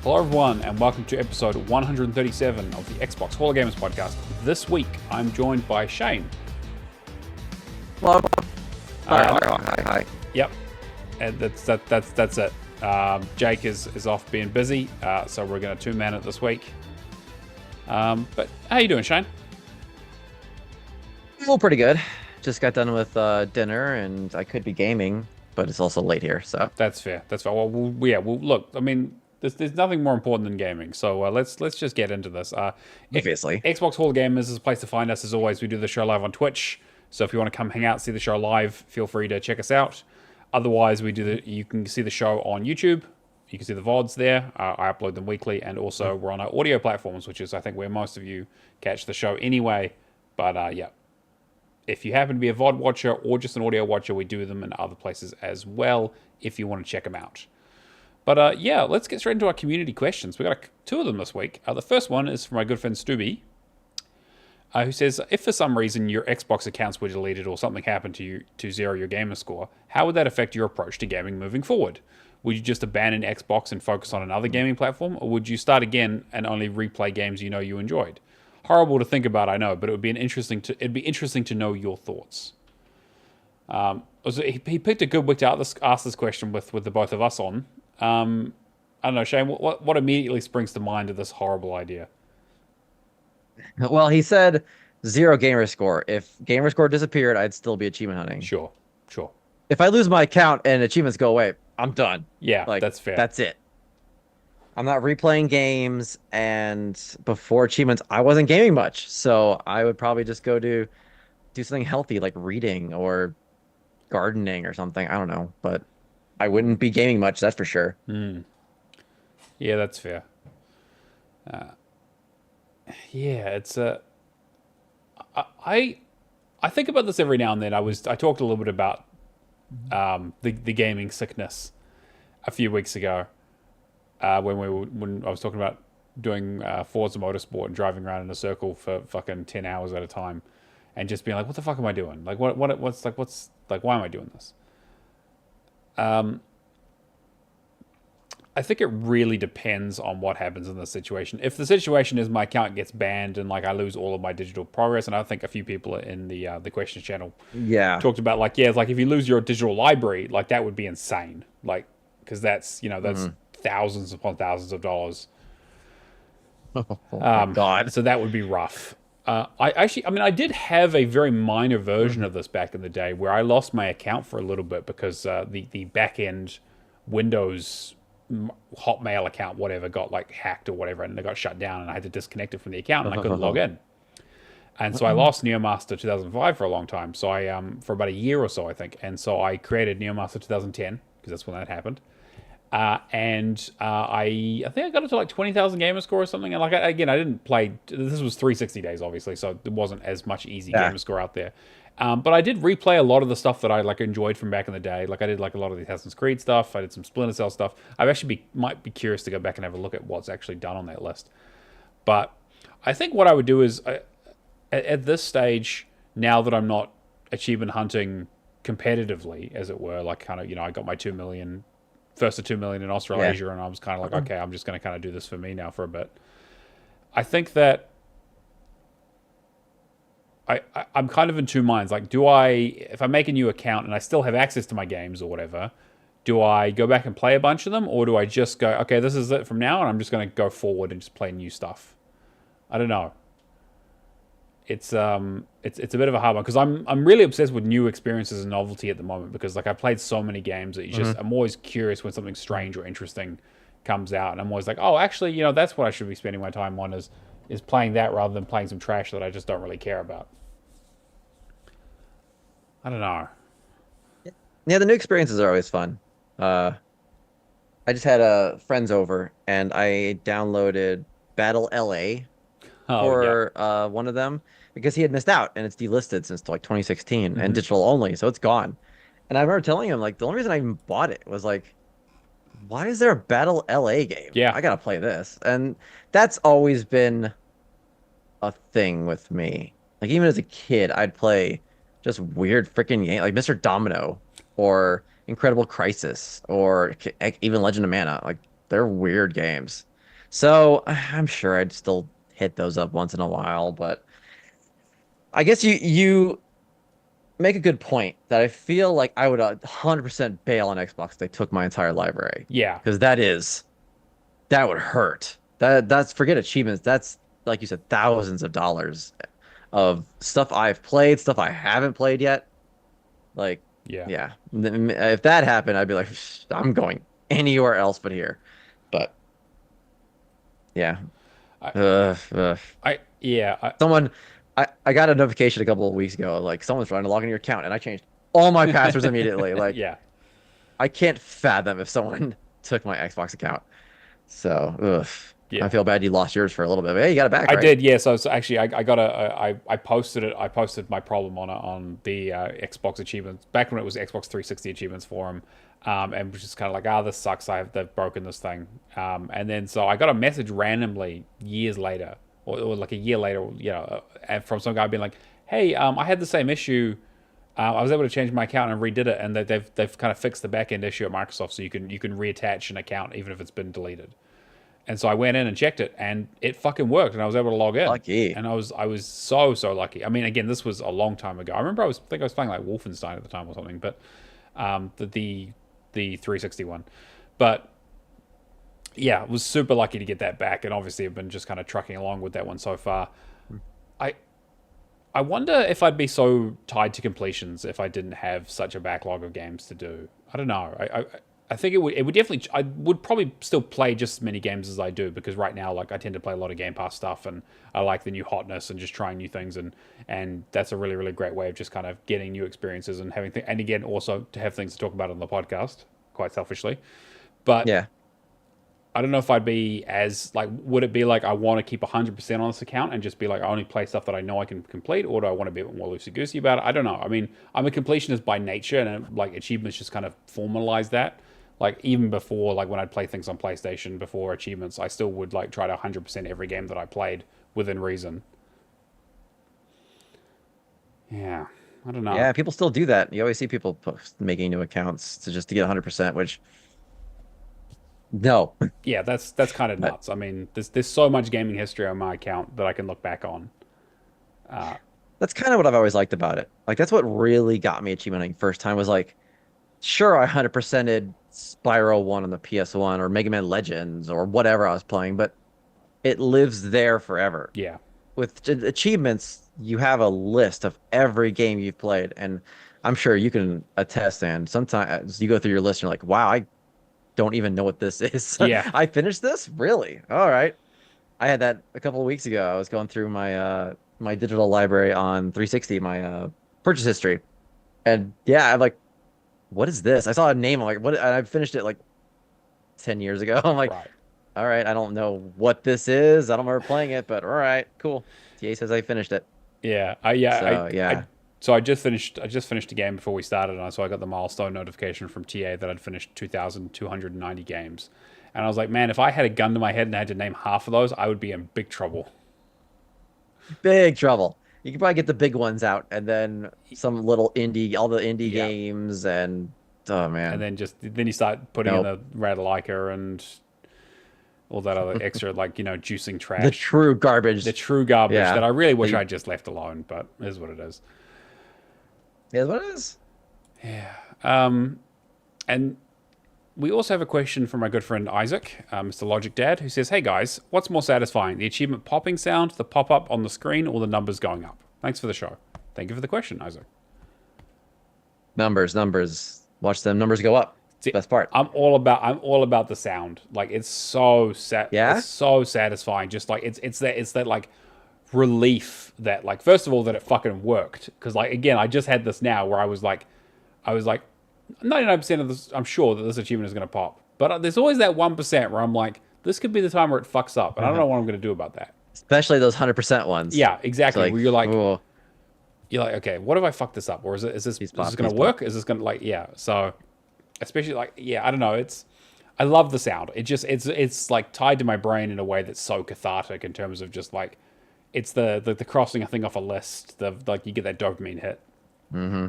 Hello everyone and welcome to episode 137 of the Xbox Hall of Gamers podcast. This week I'm joined by Shane. Hello. Hi. Yep, and that's it. Jake is off being busy, so we're going to two-man it this week. But how you doing, Shane? Well, pretty good. Just got done with dinner, and I could be gaming, but it's also late here, so That's fair. Well, look. I mean, there's nothing more important than gaming. So let's just get into this. obviously. Xbox Hall of Gamers is a place to find us. As always, we do the show live on Twitch. So if you want to come hang out, see the show live, feel free to check us out. Otherwise, you can see the show on YouTube. You can see the VODs there. I upload them weekly, and also we're on our audio platforms, which is I think where most of you catch the show anyway. But yeah, if you happen to be a VOD watcher or just an audio watcher, we do them in other places as well if you want to check them out. But yeah, let's get straight into our community questions. We got two of them this week. The first one is from my good friend Stubby, who says, if for some reason your Xbox accounts were deleted or something happened to you to zero your gamer score, how would that affect your approach to gaming moving forward? Would you just abandon Xbox and focus on another gaming platform, or would you start again and only replay games you know you enjoyed? Horrible to think about, I know, but it'd be interesting to know your thoughts. He picked a good week to ask this question with the both of us on. I don't know, Shane, what immediately springs to mind of this horrible idea? Well, he said zero gamer score. If gamer score disappeared, I'd still be achievement hunting. Sure. If I lose my account and achievements go away, I'm done. Yeah, Like, that's fair. That's it. I'm not replaying games, and before achievements, I wasn't gaming much. So I would probably just go do something healthy like reading or gardening or something. I don't know, but I wouldn't be gaming much, that's for sure. Yeah, that's fair. Yeah, it's I think about this every now and then. I talked a little bit about the gaming sickness a few weeks ago when I was talking about doing Forza Motorsport and driving around in a circle for fucking 10 hours at a time and just being like, what the fuck am I doing? Like what's why am I doing this? I think it really depends on what happens in the situation. If the situation is my account gets banned and like I lose all of my digital progress, and I think a few people in the questions channel talked about like, yeah, it's like if you lose your digital library, like that would be insane. Like, because that's thousands upon thousands of dollars. Oh my God. So that would be rough. I did have a very minor version of this back in the day where I lost my account for a little bit because the back end Windows Hotmail account, whatever, got like hacked or whatever, and it got shut down, and I had to disconnect it from the account, and I couldn't log in. And so I lost Neomaster 2005 for a long time. So I for about a year or so, I think. And so I created Neomaster 2010 because that's when that happened. I think I got it to like 20,000 gamer score or something. And like I didn't play. This was 360 days, obviously, so there wasn't as much easy gamer score out there. But I did replay a lot of the stuff that I like enjoyed from back in the day. Like I did like a lot of the Assassin's Creed stuff. I did some Splinter Cell stuff. I actually might be curious to go back and have a look at what's actually done on that list. But I think what I would do is at this stage, now that I'm not achievement hunting competitively, as it were, like kind of, I got my 2 million, first of 2 million in Australasia, and I was kind of like, okay, I'm just going to kind of do this for me now for a bit. I think that I'm kind of in two minds. Like, if I make a new account and I still have access to my games or whatever, do I go back and play a bunch of them, or do I just go, okay, this is it from now, and I'm just going to go forward and just play new stuff? I don't know. It's a bit of a hard one because I'm really obsessed with new experiences and novelty at the moment because like I played so many games that I'm always curious when something strange or interesting comes out, and I'm always like, oh, actually, that's what I should be spending my time on is playing that rather than playing some trash that I just don't really care about. I don't know. Yeah, the new experiences are always fun. I just had friends over, and I downloaded Battle LA for one of them because he had missed out, and it's delisted since like 2016 and digital only, so it's gone. And I remember telling him like the only reason I even bought it was like, why is there a Battle LA game? Yeah, I gotta play this, and that's always been a thing with me. Like even as a kid, I'd play just weird freaking game like Mr. Domino or Incredible Crisis or even Legend of Mana. Like they're weird games. So I'm sure I'd still hit those up once in a while, but I guess you make a good point that I feel like I would 100% bail on Xbox if they took my entire library Yeah, because that would hurt. That's forget achievements. That's like you said, thousands of dollars of stuff I've played, stuff I haven't played yet. Like, yeah. yeah, if that happened, I'd be like, I'm going anywhere else but here. But yeah, I, ugh. yeah, Someone, I got a notification a couple of weeks ago, like someone's trying to log into your account, and I changed all my passwords immediately. Like, yeah. I can't fathom if someone took my Xbox account. So, ugh. I Yeah. feel bad you lost yours for a little bit. But hey, you got it back, I right? did, yeah. So actually, I got I posted it. I posted my problem on the Xbox achievements back when it was Xbox 360 achievements forum, and was just kind of like, this sucks. They've broken this thing. And then so I got a message randomly years later, or like a year later, from some guy being like, hey, I had the same issue. I was able to change my account and redid it, and they've kind of fixed the back end issue at Microsoft, so you can reattach an account even if it's been deleted. And so I went in and checked it, and it fucking worked, and I was able to log in. Lucky. And I was so lucky. I mean, again, this was a long time ago. I remember I think I was playing like Wolfenstein at the time or something, but the 360 one. But yeah, I was super lucky to get that back, and obviously I've been just kind of trucking along with that one so far. I I wonder if I'd be so tied to completions if I didn't have such a backlog of games to do. I don't know. I think it would definitely. I would probably still play just as many games as I do because right now, like, I tend to play a lot of Game Pass stuff, and I like the new hotness and just trying new things, and that's a really great way of just kind of getting new experiences and having and again also to have things to talk about on the podcast, quite selfishly. But Yeah. I don't know if I'd be as like, would it be like I want to keep 100% on this account and just be like, I only play stuff that I know I can complete, or do I want to be a bit more loosey goosey about it? I don't know. I mean, I'm a completionist by nature, and like achievements just kind of formalize that. Like even before, like when I'd play things on PlayStation before achievements, I still would like try to 100% every game that I played within reason. Yeah, I don't know. Yeah, people still do that. You always see people making new accounts to 100%, which no. Yeah, that's kind of But nuts. I mean, there's so much gaming history on my account that I can look back on. that's kind of what I've always liked about it. Like that's what really got me achievement hunting first time was like, sure, I 100%ed Spyro 1 on the PS1 or Mega Man Legends or whatever I was playing, but it lives there forever. Yeah, With achievements, you have a list of every game you've played, and I'm sure you can attest. And sometimes you go through your list, and you're like, "Wow, I don't even know what this is. yeah, I finished this? Really? All right." I had that a couple of weeks ago. I was going through my digital library on 360, my purchase history, and yeah, I'm like, "What is this?" I saw a name. I'm like, "What?" And I finished it like 10 years ago. I'm like, right. all right, I don't know what this is. I don't remember playing it, but all right, cool. TA says I finished it. Yeah, I, So yeah, so I just finished a game before we started, and so I got the milestone notification from TA that I'd finished 2,290 games, and I was like, man, if I had a gun to my head and I had to name half of those, I would be in big trouble. big trouble. You can probably get the big ones out, and then some little all the indie Yeah, games, and oh and man, then you start putting in nope. the Radalica and all that other extra, like, juicing The trash, true garbage. the true garbage Yeah, that I really wish the, I'd just left alone, but it is what it is. yeah, what it is. And we also have a question from my good friend Isaac, Mr. Logic Dad, who says, "Hey guys, what's more satisfying, the achievement popping sound, the pop up on the screen, or the numbers going up?" Thanks for the show. Thank you for the question, Isaac. Numbers, numbers. Watch them numbers go up. See, Best part. I'm all about the sound. Like it's Yeah. so satisfying. Just like it's that like relief that, like, first of all, that it fucking worked, because like again, I just had this now where I was like 99% of this, I'm sure that this achievement is going to pop, but there's always that 1% where I'm like, this could be the time where it fucks up, and I don't know what I'm going to do about that. Especially those 100% ones. Yeah, It's exactly. like, Where you're like, oh, okay, what if I fuck this up, or these is this pop, going these to pop. work? Is this going to, like, yeah? So especially like, yeah, I don't know. I love the sound. It's like tied to my brain in a way that's so cathartic in terms of just like, it's the crossing a thing off a list. The like you get that dopamine hit. Hmm.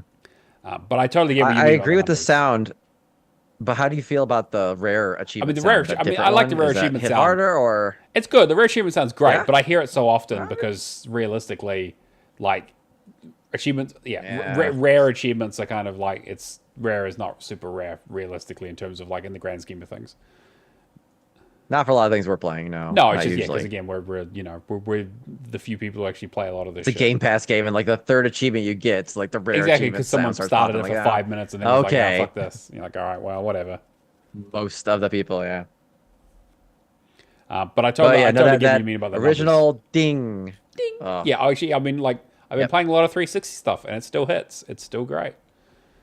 But I totally get what you I mean about agree the with the numbers. sound. But how do you feel about the rare I mean, achievement sound? Is that a I different like the one? rare Is that achievement hit sound. harder or It's good. The rare achievement sounds great, yeah? but I hear it so often Alright. because realistically, like achievements, yeah, Yeah. rare achievements are kind of like it's rare is not super rare realistically in terms of like in the grand scheme of things. Not for a lot of things we're playing, no. No, it's Not just yeah, because usually. again, we're the few people who actually play a lot of this It's a shit. Game Pass game, and like the third achievement you get, it's like the rare Exactly, achievement because sound someone starts started popping. it I'm for like, oh, 5 minutes and then was like, "Ah, okay. fuck this." You're like, "All right, well, whatever." Most of the people, yeah. But But I yeah, no, totally that get what you that mean about the numbers. original ding. Ding. Oh, Yeah, actually, I mean, like I've been yep. playing a lot of 360 stuff, and it still hits. It's still great.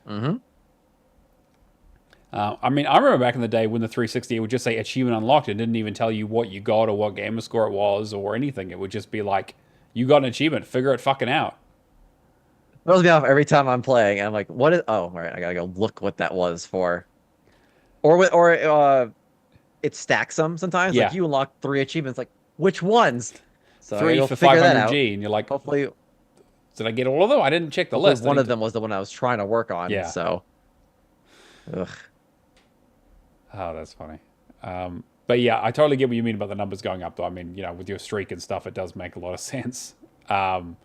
Mm-hmm. I mean, I remember back in the day when the 360 it would just say achievement unlocked. It didn't even tell you what you got or what gamer score it was or anything. It would just be like, you got an achievement, figure it fucking out. Throws me off every time I'm playing. I'm like, what is? Oh, all right, I gotta go look what that was for. Or it stacks them sometimes. Like Yeah, you unlock three achievements. Like which ones? So I gotta three go for figure that out. 500G, and you're like, Hopefully, did I get all of them? I didn't check the hopefully list. I one need of to. them was the one I was trying to work on. Yeah. So, ugh. Oh, that's funny. But yeah, I totally get what you mean about the numbers going up, though. I mean, with your streak and stuff, it does make a lot of sense. Um,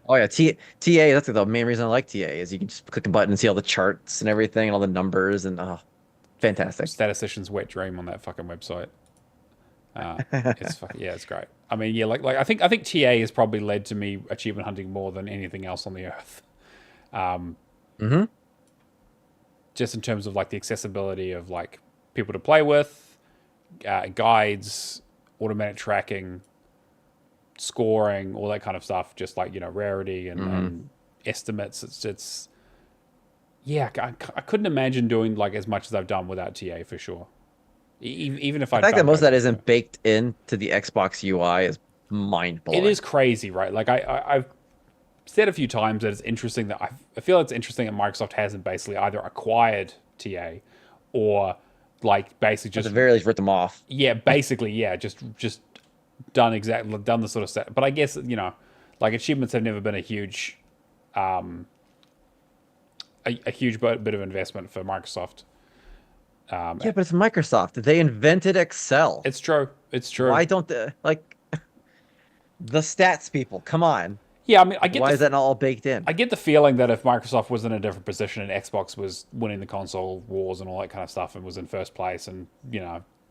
Oh yeah, TA. That's the main reason I like TA is you can just click a button and see all the charts and everything and all the numbers and oh, fantastic. statistician's wet dream on that fucking website. It's fucking yeah, it's great. I mean, yeah, like I think TA has probably led to me achievement hunting more than anything else on the earth. Hmm. Just in terms of like the accessibility of like people to play with, guides, automatic tracking, scoring, all that kind of stuff. Just like rarity Hmm. and estimates. It's yeah, I couldn't imagine doing like as much as I've done without TA for sure. Even if The I fact that don't most go of that through it. isn't baked into the Xbox UI is mind It is blowing. crazy, right? Like I've said a few times that it's interesting that I feel it's interesting that Microsoft hasn't basically either acquired TA or like basically At the just very least, rip them off. yeah, basically yeah, just done the sort of set. But I guess like achievements have never been um a huge bit of investment for Microsoft. Um, Yeah, but it's Microsoft. They invented Excel. it's true. It's true. Why don't the like the stats people? Come on. Yeah, I mean, Why is that not all baked in? I get the feeling that if Microsoft was in a different position and Xbox was winning the console wars and all that kind of stuff and was in first place and,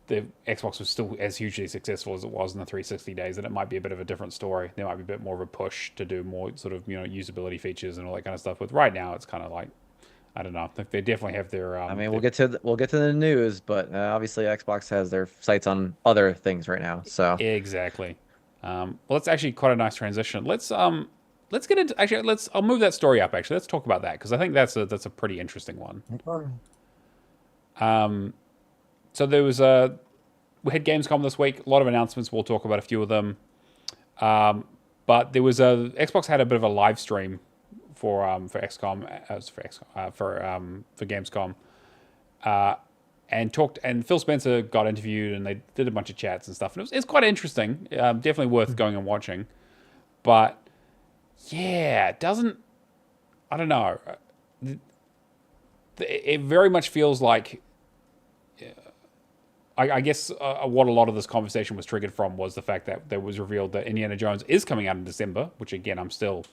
the Xbox was still as hugely successful as it was in the 360 days, then it might be a bit of a different story. There might be a bit more of a push to do more sort of, usability features and all that kind of stuff. With right now, it's kind of like, I don't know. They definitely have I mean, we'll get to the news, but obviously Xbox has their sights on other things right now. So exactly. Well, that's actually quite a nice transition. Let's get into actually. I'll move that story up. Actually, let's talk about that because I think that's a pretty interesting one. So we had Gamescom this week. A lot of announcements. We'll talk about a few of them. But there was Xbox had a bit of a live stream for Gamescom, and Phil Spencer got interviewed and they did a bunch of chats and stuff. And it's quite interesting. Definitely worth going and watching. But yeah, it doesn't. I don't know. It very much feels like. I guess what a lot of this conversation was triggered from was the fact that there was revealed that Indiana Jones is coming out in December, which again I'm still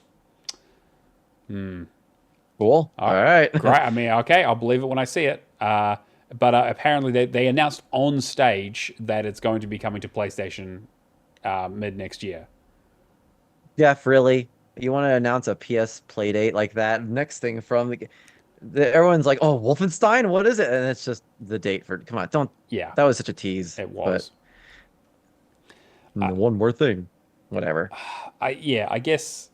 cool. All right. great. I mean, okay, I'll believe it when I see it. But apparently they announced on stage that it's going to be coming to PlayStation mid next year. Jeff, really? You want to announce a PS Playdate like that? Next thing from everyone's like, "Oh, Wolfenstein, what is it?" And it's just the date for. Come on, don't. Yeah, That was such a tease. it But was. Uh, one more thing, whatever. I guess.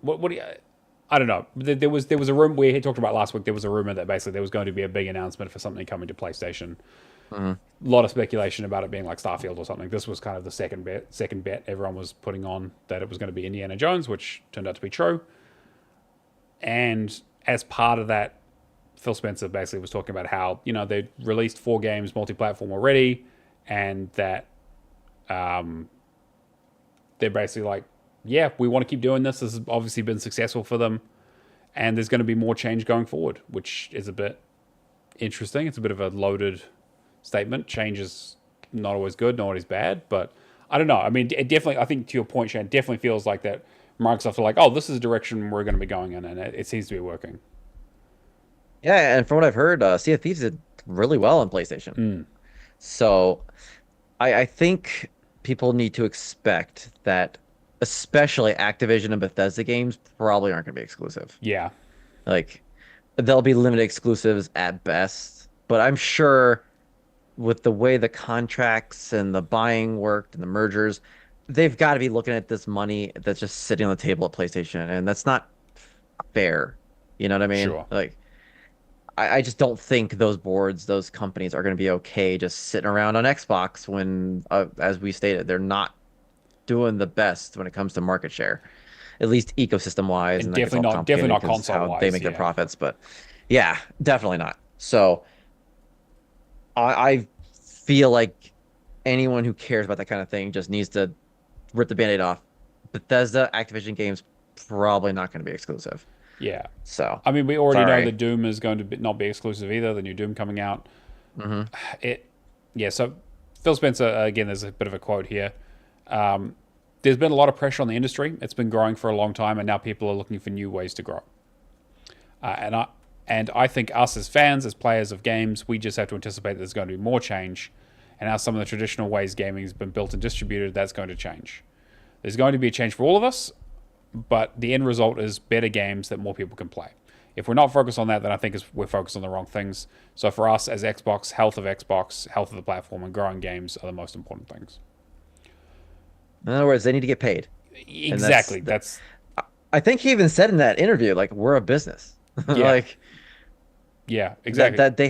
What do you? I don't know. There was a room we had talked about last week. There was a rumor that basically there was going to be a big announcement for something coming to PlayStation. Mhm. A lot of speculation about it being like Starfield or something. This was kind of the second bet everyone was putting on that it was going to be Indiana Jones, which turned out to be true. And as part of that, Phil Spencer basically was talking about how they released 4 games multi-platform already, and that they're basically like, yeah, we want to keep doing this. This has obviously been successful for them, and there's going to be more change going forward, which is a bit interesting. It's a bit of a loaded statement. Change is not always good, not always bad, but I don't know. I mean, it definitely, I think to your point, Shane, it definitely feels like that Microsoft are like, oh, this is the direction we're going to be going in, and it seems to be working. Yeah, and from what I've heard, Sea of Thieves did really well on PlayStation. Mm, So I think people need to expect that, especially Activision and Bethesda games probably aren't going to be exclusive. yeah, Like, they'll be limited exclusives at best, but I'm sure with the way the contracts and the buying worked and the mergers, they've got to be looking at this money that's just sitting on the table at PlayStation, and that's not fair. You know what I mean? sure. Like, I just don't think those boards, those companies are going to be okay just sitting around on Xbox when, as we stated, they're not doing the best when it comes to market share, at least ecosystem wise, And and that gets all definitely complicated not because console how they wise. make their Yeah, profits. But yeah, definitely not. So I feel like anyone who cares about that kind of thing just needs to rip the band-aid off. Bethesda, Activision games, probably not going to be exclusive. yeah. So I mean, we already know sorry. that Doom is going to not be exclusive either. The new Doom coming out. Hmm. It, yeah. So Phil Spencer again. There's a bit of a quote here. Um, there's been a lot of pressure on the industry. It's been growing for a long time, and now people are looking for new ways to grow. And I think us as fans, as players of games, we just have to anticipate that there's going to be more change, and how some of the traditional ways gaming has been built and distributed, that's going to change. There's going to be a change for all of us, but the end result is better games that more people can play. If we're not focused on that, then I think we're focused on the wrong things. So for us as Xbox, health of the platform, and growing games are the most important things. In other words, they need to get paid, and Exactly. That's I think he even said in that interview, like, we're a business, yeah, like yeah, that exactly. that they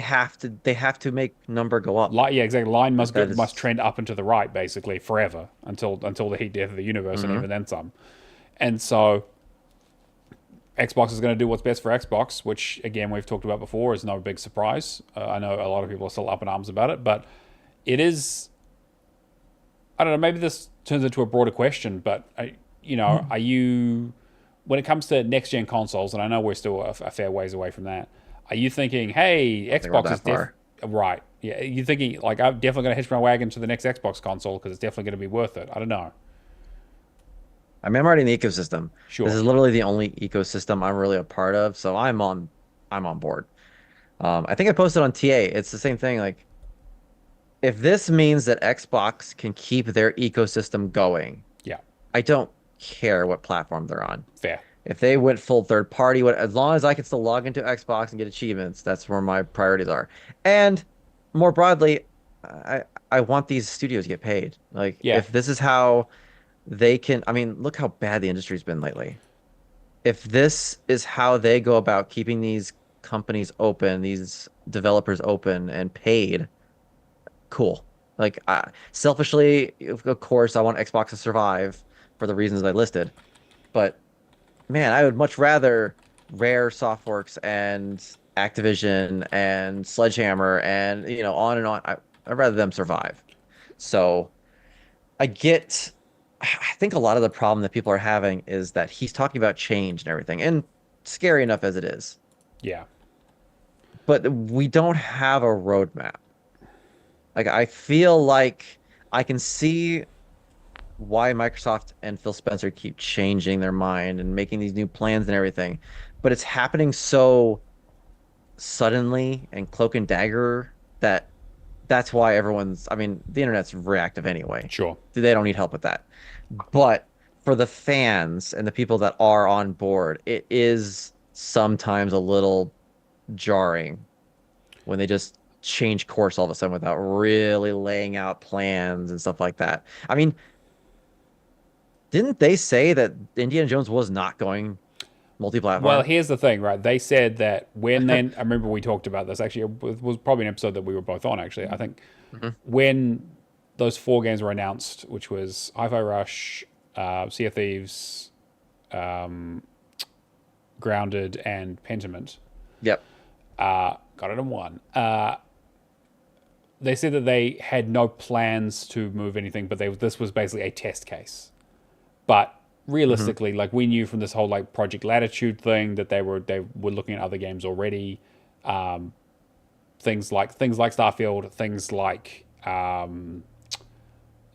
have to make number go up. Yeah, exactly. Line Like that must is. trend up and to the right, basically, forever until the heat death of the universe, and Hmm. even then some. And so Xbox is going to do what's best for Xbox, which again we've talked about before is no big surprise. I know a lot of people are still up in arms about it, but it is. I don't know. Maybe this turns into a broader question, but are you, when it comes to next gen consoles, and I know we're still a fair ways away from that. Are you thinking, hey, I don't think we're Xbox is that far. right? Yeah, you thinking like I'm definitely going to hitch my wagon to the next Xbox console because it's definitely going to be worth it. I don't know. I mean, I'm already in the ecosystem. This Sure. is literally the only ecosystem I'm really a part of, so I'm on board. I think I posted on TA. It's the same thing. Like, if this means that Xbox can keep their ecosystem going, Yeah. I don't care what platform they're on. Fair. If they went full third party, as long as I can still log into Xbox and get achievements, that's where my priorities are. And more broadly, I want these studios to get paid. Like, Yeah. if this is how they can, I mean, look how bad the industry's been lately. If this is how they go about keeping these companies open, these developers open and paid, cool. Like, selfishly, of course, I want Xbox to survive for the reasons I listed. But man, I would much rather Rare, Softworks, and Activision and Sledgehammer and on and on. I'd rather them survive. So I get. I think a lot of the problem that people are having is that he's talking about change and everything, and scary enough as it is, Yeah. but we don't have a roadmap. Like, I feel like I can see why Microsoft and Phil Spencer keep changing their mind and making these new plans and everything, but it's happening so suddenly and cloak and dagger that that's why I mean, the internet's reactive anyway. Sure. They don't need help with that. But for the fans and the people that are on board, it is sometimes a little jarring when they just change course all of a sudden without really laying out plans and stuff like that. I mean, didn't they say that Indiana Jones was not going Well, multi-platform? here's the thing, right? They said that when then I remember we talked about this. Actually, it was probably an episode that we were both on. Actually, I think Mhm. when those four games were announced, which was Hi-Fi Rush, Sea of Thieves, Grounded, and Pentiment, Yep. got it in one. They said that they had no plans to move anything, but this was basically a test case. But Hmm. realistically, like we knew from this whole like Project Latitude thing that they were looking at other games already. things like Starfield, things like Age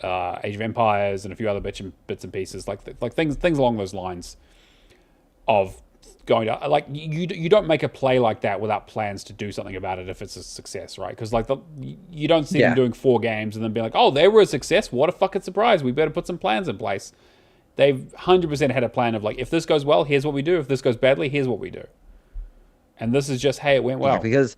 of Empires, and a few other bits and pieces, like things along those lines of going to, like, you don't make a play like that without plans to do something about it if it's a success, right? Because like you don't see them doing 4 games and then be like, oh, they were a success, what a fucking surprise, we better put some plans in place. They've 100% had a plan of like, if this goes well, here's what we do, if this goes badly, here's what we do. And this is just, hey, it went well. Because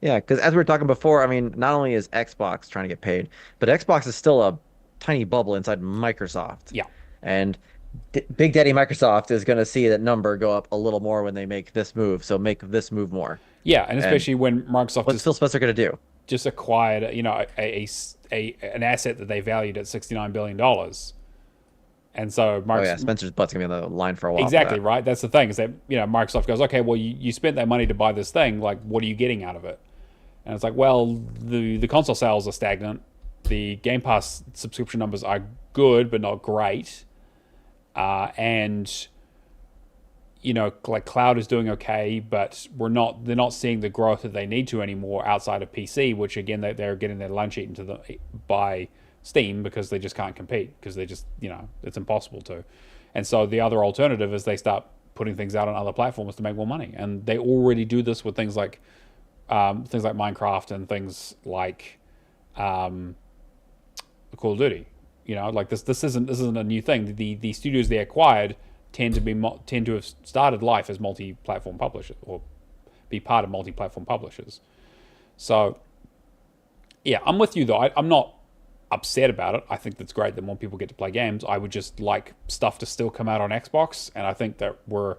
as we were talking before, I mean, not only is Xbox trying to get paid, but Xbox is still a tiny bubble inside Microsoft. Yeah. And Big Daddy Microsoft is going to see that number go up a little more when they make this move. So make this move more. Yeah, and especially when Microsoft what's Phil Spencer going to do? Just acquired, you know, an asset that they valued at $69 billion. And so Microsoft, Spencer's butt's going to be on the line for a while. Exactly, right? That's the thing, is that, you know, Microsoft goes, okay, well, you spent that money to buy this thing. Like, what are you getting out of it? And it's like, well, the console sales are stagnant. The Game Pass subscription numbers are good, but not great. And, you know, like cloud is doing okay, but they're not seeing the growth that they need to anymore outside of PC, which again, they're getting their lunch eaten by Steam because they just can't compete, because they just, you know, it's impossible to. And so the other alternative is they start putting things out on other platforms to make more money. And they already do this with things like Minecraft and things like Call of Duty. You know, like this isn't a new thing. The studios they acquired tend to have started life as multi-platform publishers, or be part of multi-platform publishers. So yeah, I'm with you though. I'm not upset about it. I think that's great that more people get to play games. I would just like stuff to still come out on Xbox, and I think that we're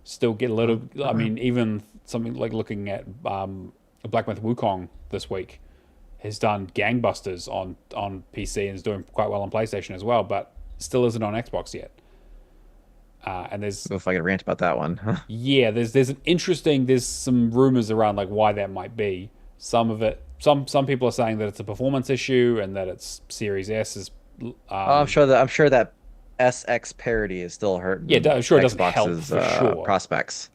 still get a little. I mean, even something like looking at Black Myth Wukong this week has done gangbusters on PC and is doing quite well on PlayStation as well, but still isn't on Xbox yet. And there's, if I could rant about that one. Yeah, there's some rumors around like why that might be. Some of it, some people are saying that it's a performance issue and that it's Series S is. I'm sure that SX parity is still hurting. Yeah, I'm sure it doesn't help for sure. Prospects.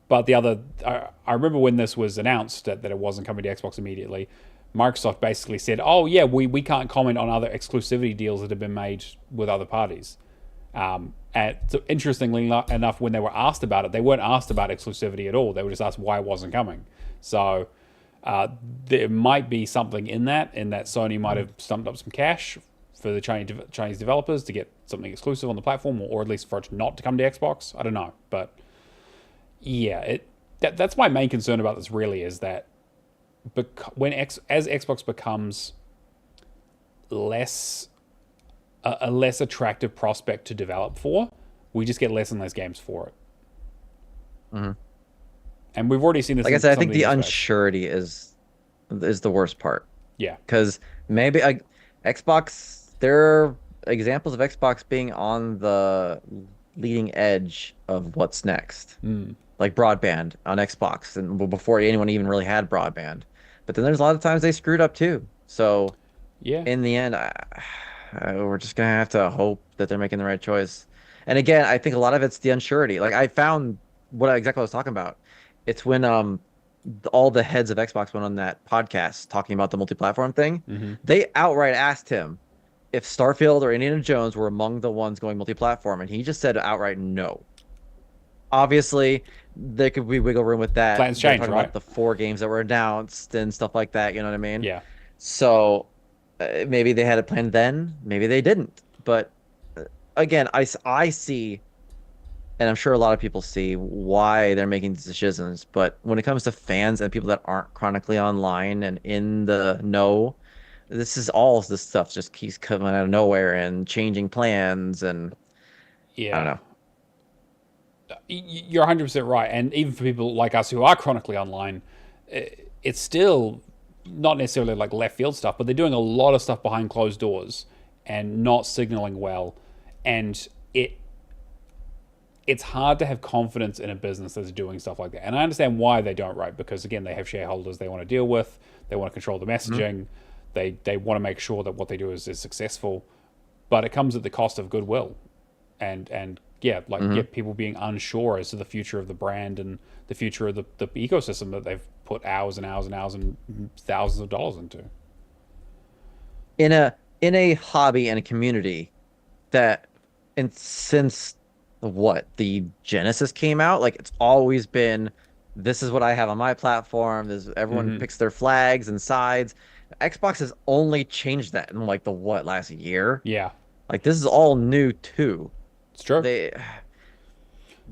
But the other, I remember when this was announced that it wasn't coming to Xbox immediately, Microsoft basically said, oh yeah, we can't comment on other exclusivity deals that have been made with other parties. And so interestingly enough, when they were asked about it, they weren't asked about exclusivity at all. They were just asked why it wasn't coming. So there might be something in that Sony might have stumped up some cash for the Chinese developers to get something exclusive on the platform, or at least for it not to come to Xbox. I don't know, but yeah, that's my main concern about this. Really, is that as Xbox becomes a less attractive prospect to develop for, we just get less and less games for it. Mm-hmm. And we've already seen this. Like I said, I think the unsurety is the worst part. Yeah, because maybe Xbox, there are examples of Xbox being on the leading edge of what's next. Like broadband on Xbox, and before anyone even really had broadband. But then there's a lot of times they screwed up too. So yeah, in the end, we're just gonna have to hope that they're making the right choice. And again, I think a lot of it's the unsurety. Like I found exactly what I was talking about. It's when all the heads of Xbox went on that podcast talking about the multi-platform thing. Mm-hmm. They outright asked him if Starfield or Indiana Jones were among the ones going multi-platform, and he just said outright no. Obviously, there could be wiggle room with that. Plans change, right? About the 4 games that were announced and stuff like that. You know what I mean? Yeah. So maybe they had it planned then. Maybe they didn't. But again, I see, and I'm sure a lot of people see why they're making these decisions. But when it comes to fans and people that aren't chronically online and in the know, this stuff just keeps coming out of nowhere and changing plans and yeah. I don't know. You're 100% right. And even for people like us who are chronically online, it's still not necessarily like left field stuff, but they're doing a lot of stuff behind closed doors and not signaling well. And it's hard to have confidence in a business that's doing stuff like that. And I understand why they don't, right? Because again, they have shareholders they want to deal with. They want to control the messaging. Mm-hmm. They want to make sure that what they do is successful, but it comes at the cost of goodwill. And yeah, like get people being unsure as to the future of the brand and the future of the ecosystem that they've put hours and hours and hours and thousands of dollars into. In a hobby and a community that, and since the Genesis came out, like it's always been, this is what I have on my platform. There's everyone Mm-hmm. picks their flags and sides. Xbox has only changed that in like the last year. Yeah, Like this is all new too. it's true. They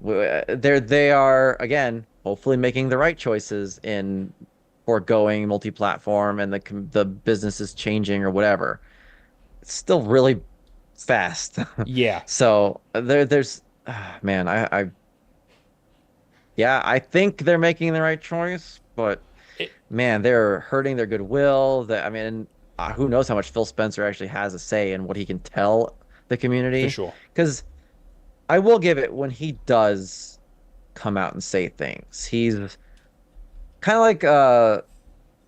they are again hopefully making the right choices in foregoing multi-platform and the business is changing or whatever. It's still really fast. Yeah. So there's man, yeah, I think they're making the right choice, but It, man, they're hurting their goodwill. That I mean, who knows how much Phil Spencer actually has a say in what he can tell the for community? sure. Because I will give it when he does come out and say things. He's kind of like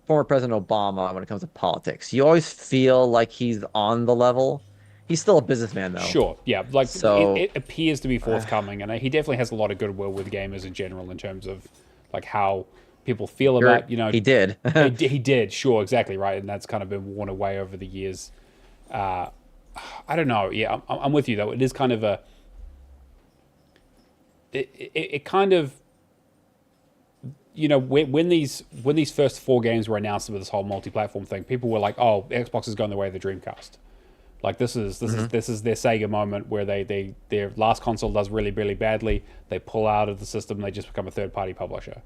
former President Obama when it comes to politics. You always feel like he's on the level. He's still a businessman though. Sure, yeah. Like So it appears to be forthcoming, and he definitely has a lot of goodwill with gamers in general in terms of like how people feel about he did. he did, sure, exactly right, and that's kind of been worn away over the years. Uh, I don't know. Yeah, I'm with you though. It is kind of a it kind of when these first four games were announced with this whole multi-platform thing, people were like, "Oh, Xbox is going the way of the Dreamcast." Like this is their Sega moment where their last console does really really badly. They pull out of the system. They just become a third party publisher.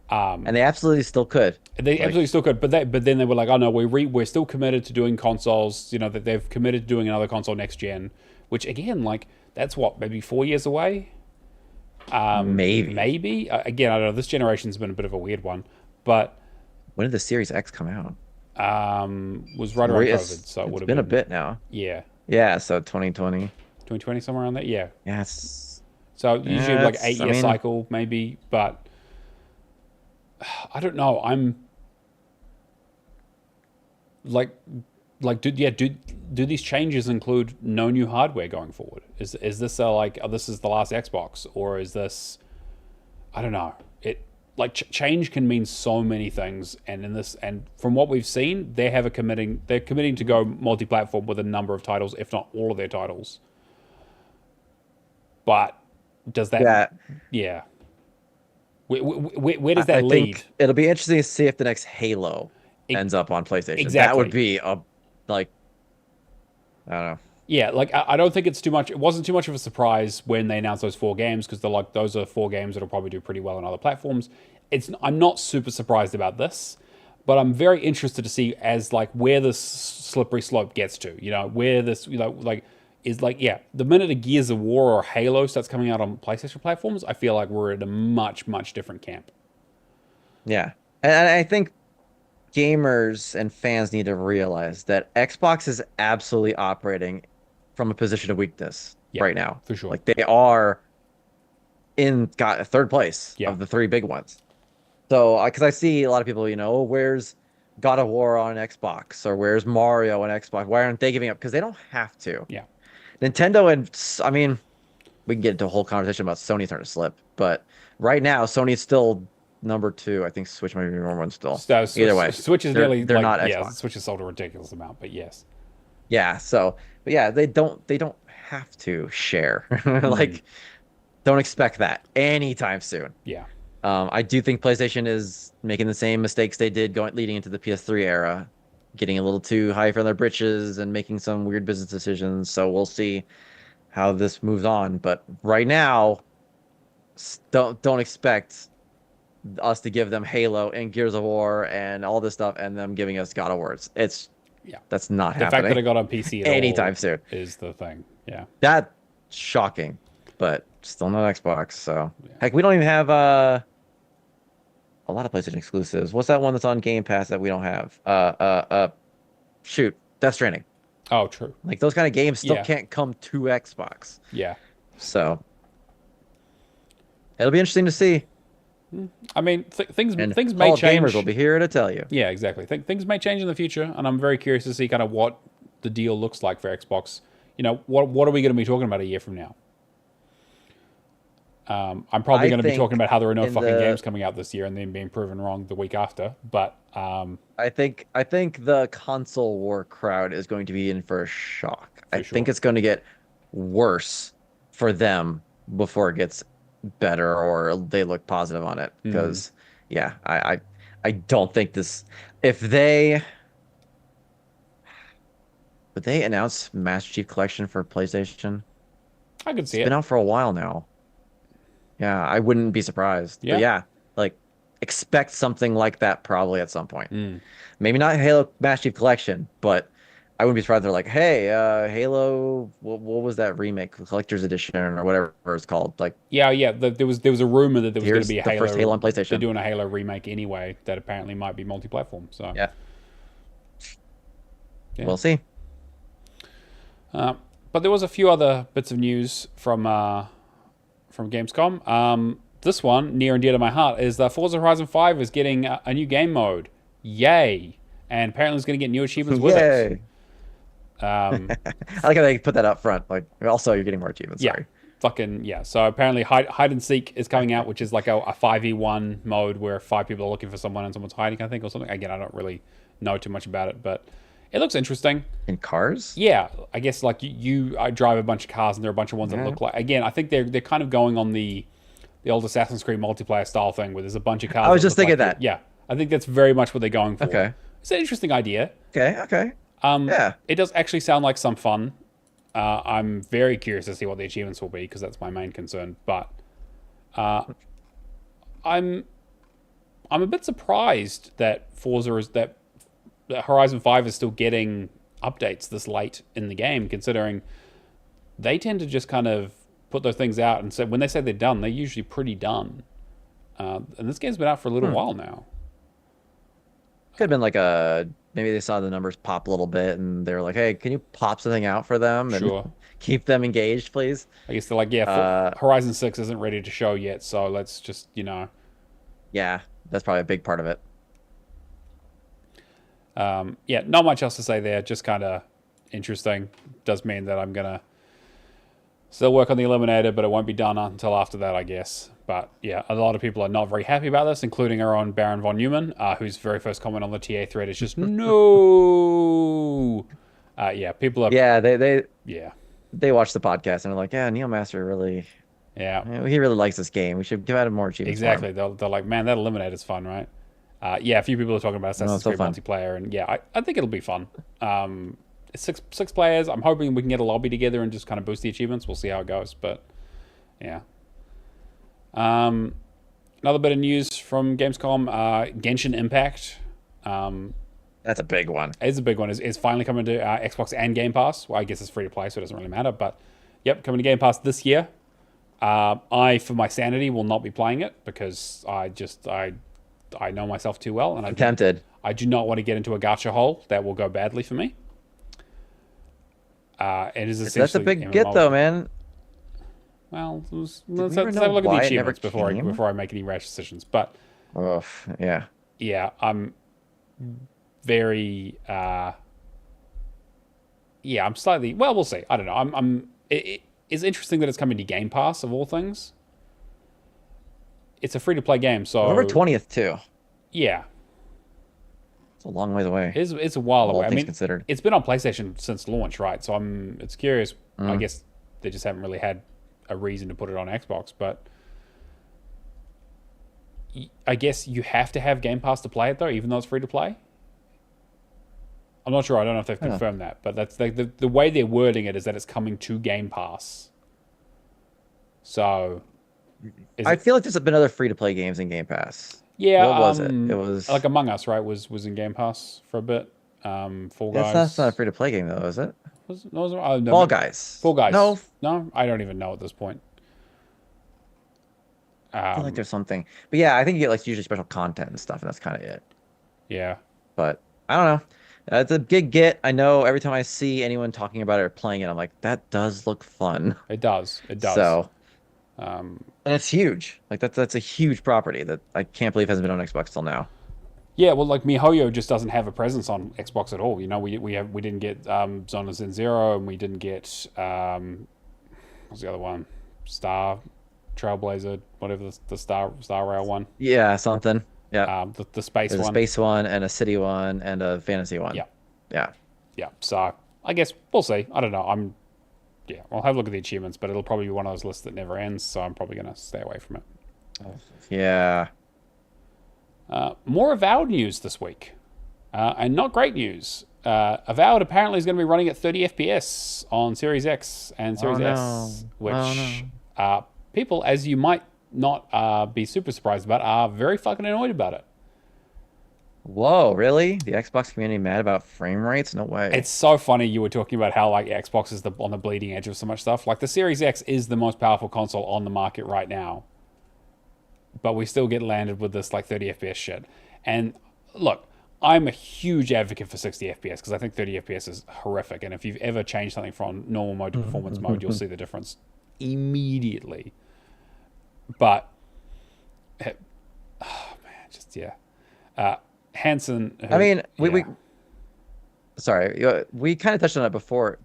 And they absolutely still could. They Like, absolutely still could, but then they were like, "Oh no, we're still committed to doing consoles." You know that they've committed to doing another console next gen, which again, like that's what maybe 4 years away. Maybe again, I don't know. This generation's been a bit of a weird one, but when did the Series X come out? was right around COVID, so it It's would have been a been bit now. yeah, Yeah, so 2020. 2020 somewhere around there. Yeah, Yeah, it's so usually yeah, like it's, 8 year cycle maybe, but I don't know. I'm like do these changes include no new hardware going forward? Is this like this is the last Xbox, or is this I don't know. It like change can mean so many things, and in this and from what we've seen, they're committing to go multi-platform with a number of titles, if not all of their titles. But does that yeah. yeah? Where does I that lead? think it'll be interesting to see if the next Halo E- ends up on PlayStation. That would exactly. be a like I don't know. Yeah, like I don't think it's too much. It wasn't too much of a surprise when they announced those four games because they're like those are four games that'll probably do pretty well on other platforms. I'm not super surprised about this, but I'm very interested to see as like where this slippery slope gets to. You know, where this like is like yeah, the minute a Gears of War or Halo starts coming out on PlayStation platforms, I feel like we're in a much different camp. Yeah. And I think gamers and fans need to realize that Xbox is absolutely operating from a position of weakness Yeah, right now. for sure. Like they are got a third place Yeah, of the three big ones. So, because I see a lot of people, "Oh, where's God of War on Xbox or where's Mario on Xbox? Why aren't they giving up?" Because they don't have to. yeah. Nintendo and I mean, we can get into a whole conversation about Sony starting to slip, but right now Sony's still number two. I think Switch might be number one still. So, Either way, Switch is they're nearly they're like not yeah, Xbox. Switch has sold a ridiculous amount, but yes. Yeah, so but yeah, they don't have to share. Mm, Like, don't expect that anytime soon. yeah, I do think PlayStation is making the same mistakes they did leading into the PS3 era, getting a little too high for their britches and making some weird business decisions. So we'll see how this moves on. But right now, don't expect us to give them Halo and Gears of War and all this stuff, and them giving us God of War. yeah. That's not The fact that happening it got on PC at anytime all soon. is the thing. Yeah, That's shocking, but still not Xbox. So yeah. heck, we don't even have a lot of PlayStation exclusives. What's that one that's on Game Pass that we don't have? Shoot, Death Stranding. Oh, true. Like those kind of games still Yeah, can't come to Xbox. yeah. So it'll be interesting to see. I mean, And things may Hall of change. Gamers will be here to tell you. Yeah, exactly. Things may change in the future, and I'm very curious to see kind of what the deal looks like for Xbox. You know, what are we going to be talking about a year from now? I'm probably I going to be think talking about how there are no in fucking the games coming out this year and then being proven wrong the week after. But I think the console war crowd is going to be in for a shock. I for think sure. it's going to get worse for them before it gets better or they look positive on it. Mm, Because yeah, I don't think this if they would they announce Master Chief Collection for PlayStation? I could It's see been it. out for a while now. Yeah, I wouldn't be surprised. But Yeah. yeah, like expect something like that probably at some point. Mm. Maybe not Halo Master Chief Collection, but I wouldn't be surprised they're like, hey, Halo, what was that remake, Collector's Edition or whatever it's called? Like, Yeah, yeah. There was a rumor that there was going to here's be a the first Halo Halo. on They're PlayStation. doing a Halo remake anyway. That apparently might be multi-platform. So Yeah, yeah. we'll see. But there was a few other bits of news from Gamescom. This one, near and dear to my heart, is that Forza Horizon 5 is getting a new game mode. Yay! And apparently it's going to get new achievements with it. Yay. I like how they put that up front. Like, also, you're getting more achievements. Yeah. Sorry. Fucking, yeah. So apparently hide and seek is coming out, which is like a 5v1 mode where 5 people are looking for someone and someone's hiding, I think, or something. Again, I don't really know too much about it, but it looks interesting. In cars? Yeah, I guess like I drive a bunch of cars and there are a bunch of ones that Yeah. look like. Again, I think they're kind of going on the old Assassin's Creed multiplayer style thing where there's a bunch of cars. I was that just look thinking like that. Yeah, I think that's very much what they're going for. Okay. It's an interesting idea. Okay. Yeah. It does actually sound like some fun. I'm very curious to see what the achievements will be because that's my main concern. But I'm a bit surprised that that Horizon 5 is still getting updates this late in the game, considering they tend to just kind of put those things out and say when they say they're done, they're usually pretty done. And this game's been out for a little while now. Could have been like maybe they saw the numbers pop a little bit and they were like, hey, can you pop something out for them and Sure. keep them engaged, please? I guess they're like, yeah, Horizon 6 isn't ready to show yet, so let's just, Yeah, that's probably a big part of it. yeah, not much else to say there. Just kind of interesting. Does mean that I'm going to still work on the Eliminator, but it won't be done until after that, I guess. But yeah, a lot of people are not very happy about this, including our own Baron von Neumann, whose very first comment on the TA thread is just, no. Yeah, people are... Yeah, Yeah. they watch the podcast and are like, yeah, Neomaster really, Yeah. he really likes this game. We should give out more achievements. Exactly. They're like, man, that Eliminator's fun, right? Yeah, a few people are talking about Assassin's so Creed fun. multiplayer, and yeah, I think it'll be fun. It's six players. I'm hoping we can get a lobby together and just kind of boost the achievements. We'll see how it goes, but yeah. Another bit of news from Gamescom, Genshin Impact. That's a big one. Is a big one. Is finally coming to Xbox and Game Pass. Well, I guess it's free to play, so it doesn't really matter. But yep, coming to Game Pass this year. I, for my sanity, will not be playing it because I know myself too well, and I'm tempted. I do not want to get into a gacha hole. That will go badly for me. It is essentially That's a big get, though, man. Well, let's we have ever a know look at why the it never achievements before came? I make any rash decisions. But Oh, yeah. yeah, I'm very yeah, I'm slightly, well, we'll see. I don't know. It's interesting that it's coming to Game Pass of all things. It's a free to play game, so November 20th too. yeah, It's a long ways away. it's a while All away. I things mean, considered. it's been on PlayStation since launch, right? So it's curious. I Mm. guess they just haven't really had a reason to put it on Xbox, but I guess you have to have Game Pass to play it though, even though it's free to play. I'm not sure. I don't know if they've confirmed that, but that's the way they're wording it is that it's coming to Game Pass. So, I feel like there's been other free to play games in Game Pass. yeah, What was it? It was like Among Us, right? Was in Game Pass for a bit. Fall Guys. that's not a free to play game though, is it? No, Fall Guys. Fall Guys. No, I don't even know at this point. I feel like there's something. But yeah, I think you get like usually special content and stuff, and that's kind of it. Yeah. But I don't know. It's a big get. I know every time I see anyone talking about it or playing it, I'm like, that does look fun. It does. It does. So, and it's huge. Like that's a huge property that I can't believe hasn't been on Xbox till now. Yeah, well, like MiHoYo just doesn't have a presence on Xbox at all. You know, we didn't get Zona Zen Zero, and we didn't get what's the other one? Trailblazer, whatever the Star Rail one. Yeah, something. Yeah. The space There's a one. space one and a city one and a fantasy one. Yeah, Yeah. yeah. So I guess we'll see. I don't know. Yeah. I'll have a look at the achievements, but it'll probably be one of those lists that never ends. So I'm probably gonna stay away from it. Yeah. More Avowed news this week, and not great news. Avowed apparently is going to be running at 30 FPS on Series X and Series S, which people, as you might not be super surprised about, are very fucking annoyed about it. Whoa, really? The Xbox community mad about frame rates? No way. It's so funny you were talking about how like Xbox is on the bleeding edge of so much stuff. Like the Series X is the most powerful console on the market right now, but we still get landed with this like 30 FPS shit. And look, I'm a huge advocate for 60 FPS because I think 30 FPS is horrific. And if you've ever changed something from normal mode to performance mode, you'll see the difference immediately. But, oh man, just, yeah. Hanson. I mean, we sorry, we kind of touched on it before.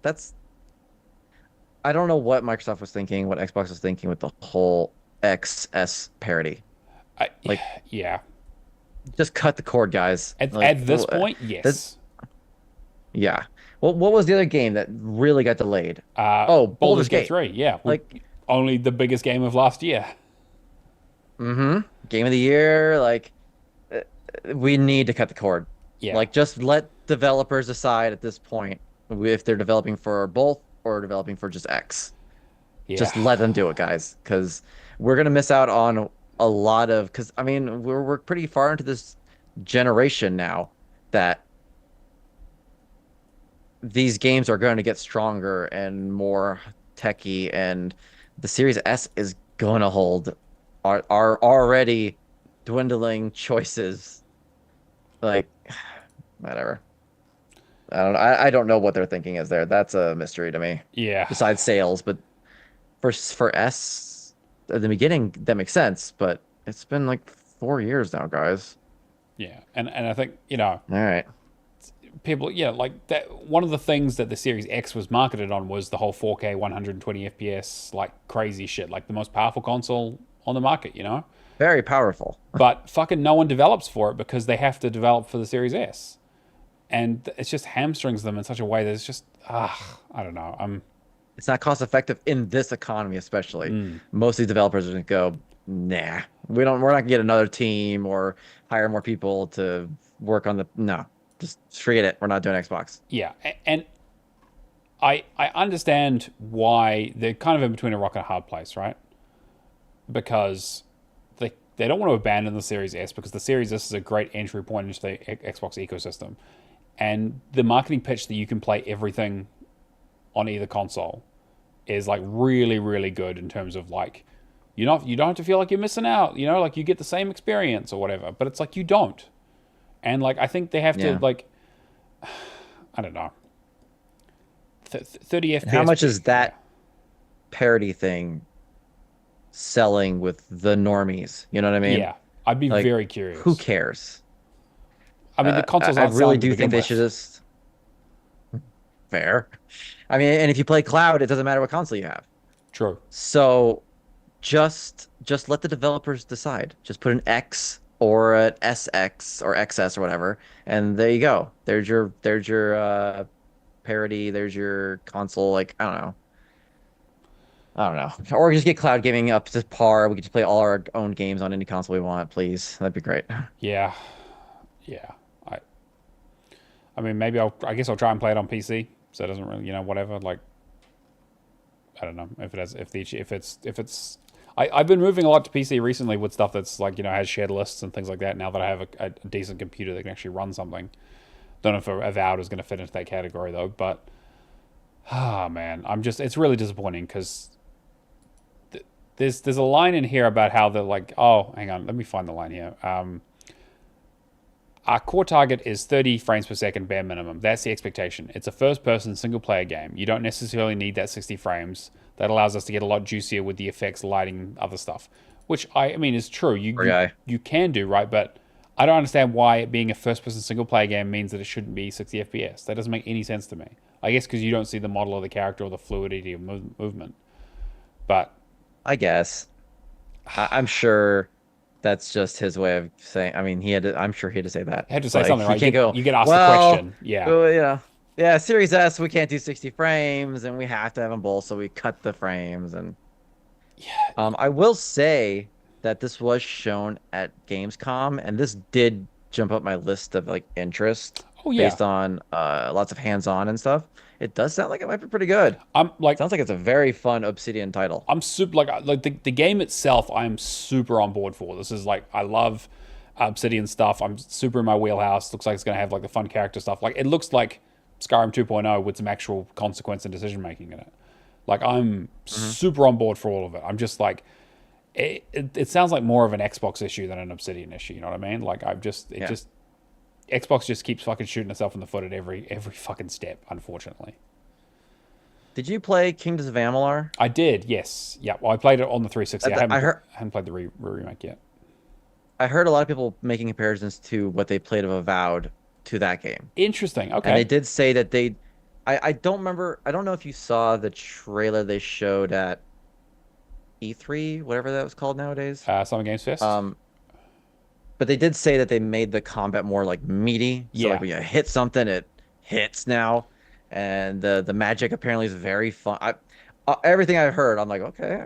I don't know what Microsoft was thinking, what Xbox was thinking with the whole XS parity. Yeah. Just cut the cord, guys. At this point, yes. Yeah. Well, what was the other game that really got delayed? Baldur's Gate 3. Yeah. Like only the biggest game of last year. Mm-hmm. Game of the year. Like, we need to cut the cord. Yeah. Like, just let developers decide at this point if they're developing for both or developing for just X. Yeah. Just let them do it, guys, because we're gonna miss out on a lot of. Because I mean, we're pretty far into this generation now that these games are going to get stronger and more techy, and the Series S is going to hold our already dwindling choices. Like, whatever. I don't know what they're thinking is there. That's a mystery to me. Yeah. Besides sales, but for S at the beginning that makes sense, but it's been like 4 years now, guys. Yeah, and I think all right. People, like that. One of the things that the Series X was marketed on was the whole 4K 120 FPS, like crazy shit, like the most powerful console on the market, Very powerful. But fucking no one develops for it because they have to develop for the Series S. And it's just hamstrings them in such a way that it's just, I don't know. It's not cost effective in this economy, especially. Most of the developers are going to go, nah, we're not going to get another team or hire more people to work on no. Just forget it. We're not doing Xbox. Yeah, and I understand why they're kind of in between a rock and a hard place, right? Because they don't want to abandon the Series S because the Series S is a great entry point into the Xbox ecosystem. And the marketing pitch that you can play everything on either console is like really, really good in terms of like, you don't have to feel like you're missing out, like you get the same experience or whatever, but it's like you don't. And like I think they have to like, I don't know, 30 FPS. How much is that parity thing selling with the normies? You know what I mean? Yeah, I'd be like, very curious. Who cares? I mean, the consoles. I really do think they should just. Fair. I mean, and if you play cloud, it doesn't matter what console you have. True. So, just let the developers decide. Just put an X or an SX or XS or whatever, and there you go. There's your parity. There's your console. Like I don't know. Or just get cloud gaming up to par. We could just play all our own games on any console we want, please. That'd be great. Yeah. I mean, maybe I guess I'll try and play it on PC. So it doesn't really, whatever. Like, I don't know if it's. I've been moving a lot to PC recently with stuff that's like has shared lists and things like that. Now that I have a decent computer that can actually run something. Don't know if Avowed is going to fit into that category though. But man, it's really disappointing because there's a line in here about how they're like, oh, hang on, let me find the line here. Our core target is 30 frames per second bare minimum. That's the expectation. It's a first-person single-player game. You don't necessarily need that 60 frames. That allows us to get a lot juicier with the effects, lighting, other stuff. Which, I mean, is true. You can do, right? But I don't understand why it being a first-person single-player game means that it shouldn't be 60 FPS. That doesn't make any sense to me. I guess because you don't see the model of the character or the fluidity of movement. But I guess. I'm sure that's just his way of saying. I mean, I'm sure he had to say that. I had to say Like something, he right? can't go, You get asked the well, question. Yeah. well, yeah, Series S we can't do 60 frames, and we have to have them both, so we cut the frames. And I will say that this was shown at Gamescom, and this did jump up my list of like interest Oh yeah. based on lots of hands-on and stuff. It does sound like it might be pretty good. I'm like Sounds like it's a very fun Obsidian title. I'm super like the game itself. I'm super on board for. This is like I love Obsidian stuff. I'm super in my wheelhouse. Looks like it's gonna have like the fun character stuff. Like it looks like Skyrim 2.0 with some actual consequence and decision making in it. Like I'm Hmm. super on board for all of it. I'm just like it sounds like more of an Xbox issue than an Obsidian issue. You know what I mean? Like I've just it Yeah. just Xbox just keeps fucking shooting itself in the foot at every fucking step. Unfortunately. Did you play Kingdoms of Amalur? I did, yes. Yeah. Well, I played it on the 360. I heard I haven't played the remake yet. I heard a lot of people making comparisons to what they played of Avowed to that game. Interesting. And they Okay. did say that I don't remember, I don't know if you saw the trailer they showed at E3, whatever that was called nowadays. Summer Games Fest. Um, but they did say that they made the combat more like meaty. So like Yeah. when you hit something, it hits now. And the magic apparently is very fun. Everything I've heard, I'm like, okay.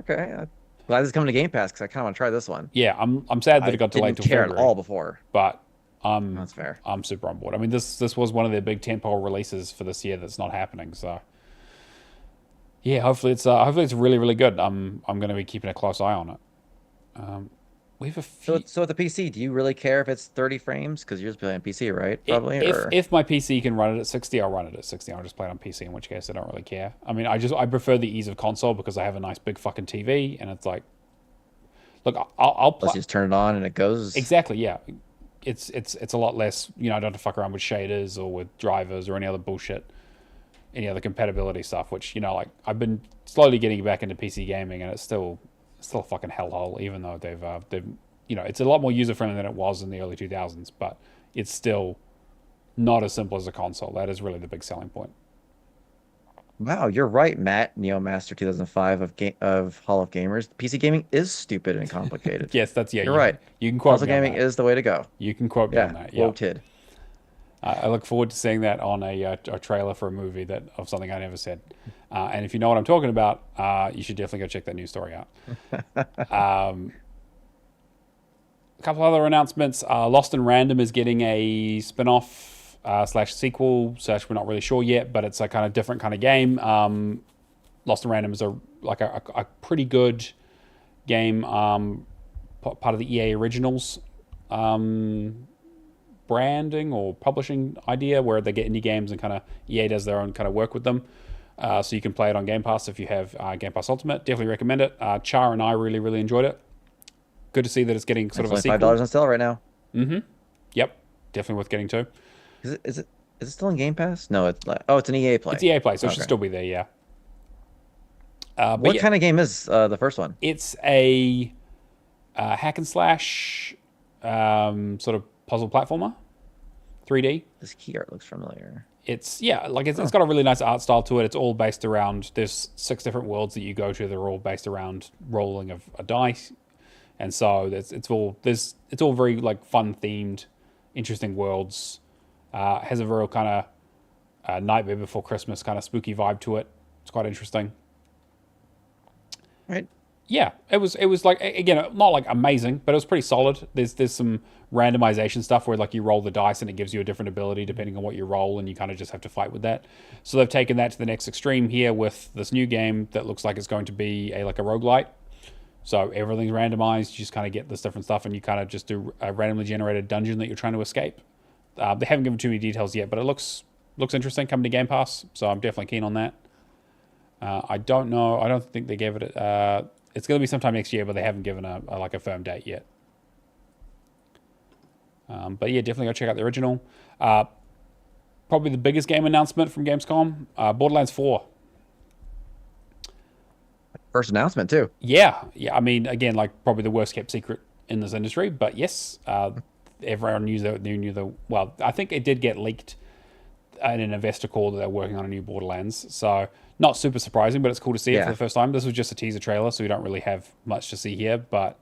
Glad this is coming to Game Pass because I kind of want to try this one. Yeah. I'm sad that it I got delayed didn't till care at February, all before. but I'm That's fair. I'm super on board. I mean, this was one of their big tentpole releases for this year that's not happening. So yeah, hopefully it's really really good. I'm going to be keeping a close eye on it. Um, we have a few. So with the PC, do you really care if it's 30 frames? Because you're just playing PC, right? Probably, or If my PC can run it at 60, I'll run it at 60. I'll just play it on PC, in which case I don't really care. I mean, I prefer the ease of console because I have a nice big fucking TV, and it's like, look, I'll let's play just turn it on and it goes. exactly, yeah. It's a lot less. You know, I don't have to fuck around with shaders or with drivers or any other bullshit, any other compatibility stuff. Which you know, like I've been slowly getting back into PC gaming, and it's still a fucking hellhole. Even though they've you know, it's a lot more user friendly than it was in the early 2000s, but it's still not as simple as a console. That is really the big selling point. Wow, you're right, Matt. Neomaster 2005 of Hall of Gamers. PC gaming is stupid and complicated. Yes, that's yeah. You're right. You can quote Console me on gaming that. is the way to go. You can quote me on Yeah, that. Yeah. quoted. I look forward to seeing that on a trailer for a movie that of something I never said. And if you know what I'm talking about, you should definitely go check that news story out. A couple other announcements. Lost in Random is getting a spin-off slash sequel slash we're not really sure yet, but it's a kind of different kind of game. Lost in Random is a pretty good game, part of the EA Originals branding or publishing idea where they get indie games and kind of EA does their own kind of work with them. So you can play it on Game Pass if you have Game Pass Ultimate. Definitely recommend it. Char and I really, really enjoyed it. Good to see that it's getting sort It's of a only sequel. $5 on sale right now. Yep, definitely worth getting to. Is it still in Game Pass? No, it's an EA Play. It's EA Play, so it should Okay. still be there, yeah. But What yeah, kind of game is the first one? it's a hack and slash sort of puzzle platformer, 3D. This key art looks familiar. It's yeah, like it's got a really nice art style to it. It's all based around there's 6 different worlds that you go to. They're all based around rolling of a dice, and so it's all very like fun themed, interesting worlds. Has a real kind of Nightmare Before Christmas kind of spooky vibe to it. It's quite interesting. Right. Yeah, it was like again not like amazing, but it was pretty solid. There's some randomization stuff where like you roll the dice and it gives you a different ability depending on what you roll, and you kind of just have to fight with that. So they've taken that to the next extreme here with this new game that looks like it's going to be like a roguelite. So everything's randomized. You just kind of get this different stuff, and you kind of just do a randomly generated dungeon that you're trying to escape. They haven't given too many details yet, but it looks interesting coming to Game Pass, so I'm definitely keen on that. I don't know. I don't think they gave it. It's going to be sometime next year, but they haven't given a firm date yet. But yeah, definitely go check out the original. Probably the biggest game announcement from Gamescom, Borderlands 4. First announcement too. Yeah. I mean, again, like probably the worst kept secret in this industry, but yes, everyone knew the. Well, I think it did get leaked in an investor call that they're working on a new Borderlands. So not super surprising, but it's cool to see it for Yeah. the first time. This was just a teaser trailer, so we don't really have much to see here. But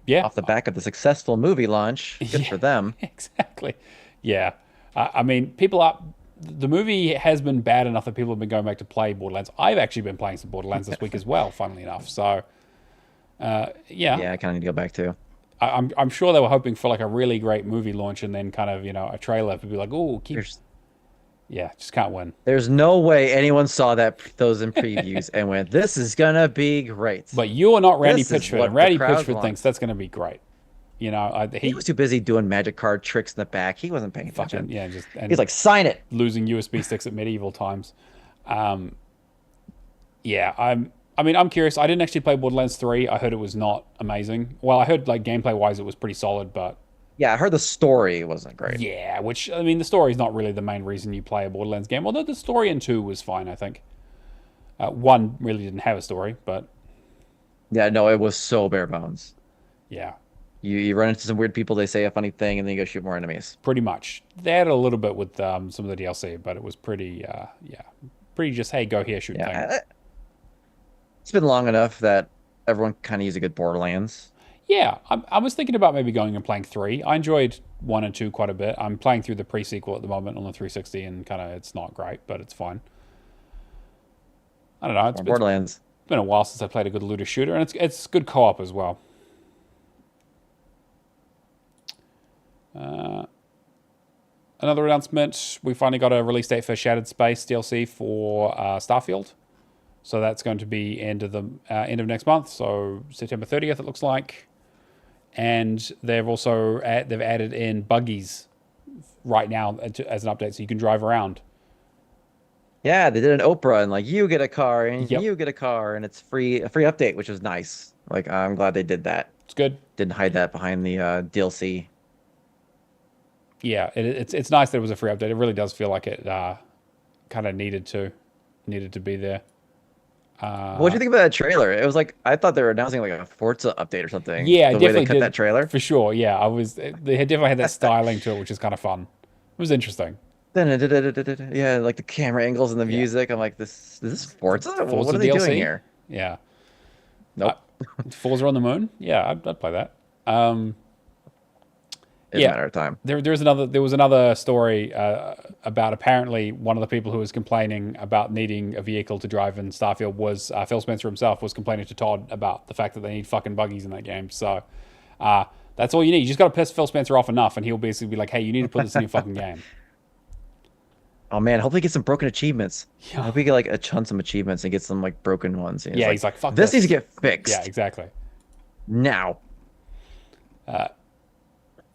yeah, Off the back of the successful movie launch. Good yeah, for them. exactly. Yeah, I mean, people are. The movie has been bad enough that people have been going back to play Borderlands. I've actually been playing some Borderlands this week as well, funnily enough. So yeah, Yeah, I kind of need to go back too. I'm sure they were hoping for like a really great movie launch and then kind of a trailer to be like, oh, keep There's yeah, just can't win. there's no way anyone saw those in previews and went, "This is gonna be great. But you are not Randy This is Pitchford, and what the Randy crowd Pitchford thinks wants." that's going to be great. He was too busy doing magic card tricks in the back. He wasn't paying fucking attention. yeah, just He's and like, "Sign it." losing USB sticks at medieval times. Yeah, I mean, I'm curious. I didn't actually play Borderlands 3. I heard it was not amazing. Well, I heard like gameplay wise, it was pretty solid, but Yeah, I heard the story wasn't great. yeah, which I mean, the story is not really the main reason you play a Borderlands game. Although the story in 2 was fine, I think. 1 really didn't have a story, but Yeah, no, it was so bare bones. yeah, You run into some weird people, they say a funny thing, and then you go shoot more enemies. pretty much. They had a little bit with some of the DLC, but it was pretty, yeah, pretty just hey, go here, shoot thing. Yeah, it's been long enough that everyone kind of needs a good Borderlands. Yeah, I was thinking about maybe going and playing 3. I enjoyed 1 and 2 quite a bit. I'm playing through the pre-sequel at the moment on the 360, and kind of it's not great, but it's fine. I don't know. It's Borderlands. been a while since I played a good looter shooter, and it's good co-op as well. Another announcement: we finally got a release date for Shattered Space DLC for Starfield. So that's going to be end of next month, so September 30th it looks like. And they've also they've added in buggies right now as an update, so you can drive around. Yeah, they did an Oprah and like you get a car and Yep, you get a car and it's free, a free update, which was nice. Like I'm glad they did that. it's good. Didn't hide that behind the DLC. Yeah, it's nice that it was a free update. It really does feel like it kind of needed to be there. What do you think about that trailer? It was like I thought they were announcing like a Forza update or something. Yeah, I The way definitely they cut did that trailer. for sure. Yeah, they had definitely had that styling to it, which is kind of fun. It was interesting. Yeah, like the camera angles and the Yeah, music. I'm like, this is this Forza? What Forza are they doing DLC. here? Yeah, uh, Nope. Forza on the Moon. Yeah, I'd play that. It's a Yeah, matter of time. there was another story about apparently one of the people who was complaining about needing a vehicle to drive in Starfield was Phil Spencer himself was complaining to Todd about the fact that they need fucking buggies in that game. So that's all you need. You just got to piss Phil Spencer off enough, and he'll basically be like, "Hey, you need to put this in your fucking game." Oh man, hopefully get some broken achievements. I Yeah, hope we get like a chunk some achievements and get some like broken ones. And yeah. He's like, "Fuck this needs to this." get Yeah, fixed exactly. now.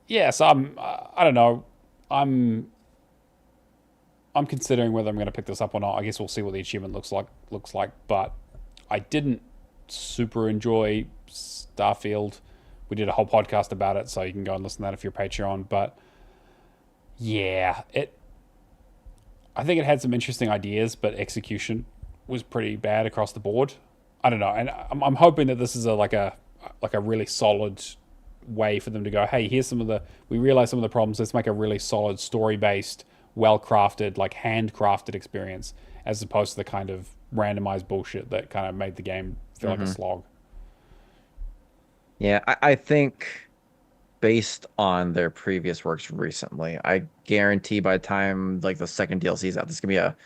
Yeah, so I don't know. I'm I'm considering whether I'm going to pick this up or not. I guess we'll see what the achievement looks like. But I didn't super enjoy Starfield. We did a whole podcast about it, so you can go and listen to that if you're Patreon. But yeah, I think it had some interesting ideas, but execution was pretty bad across the board. I don't know, and I'm hoping that this is like a really solid way for them to go, hey, we realize some of the problems, let's make a really solid story-based, well-crafted, like handcrafted experience, as opposed to the kind of randomized bullshit that kind of made the game feel like a slog. Yeah, I think based on their previous works recently, I guarantee by the time like the second DLC is out, this is gonna be a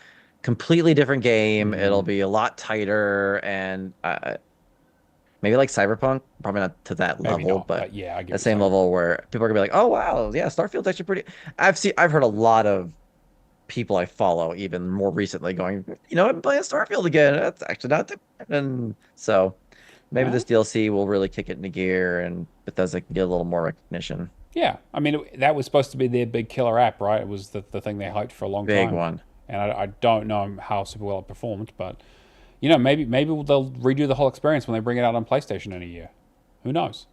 completely different game. It'll be a lot tighter and maybe like Cyberpunk, probably not to that Maybe level, not, but yeah, I get the what same you're saying. level where people are gonna be like, "Oh wow, yeah, Starfield's actually pretty." I've heard a lot of people I follow, even more recently, going, I'm playing Starfield again. That's actually not that bad. And so maybe Well, this DLC will really kick it into gear, and Bethesda can get a little more recognition. yeah, I mean, that was supposed to be their big killer app, right? It was the thing they hyped for a long Big time. one. And I don't know how super well it performed, but maybe they'll redo the whole experience when they bring it out on PlayStation in a year. Who knows?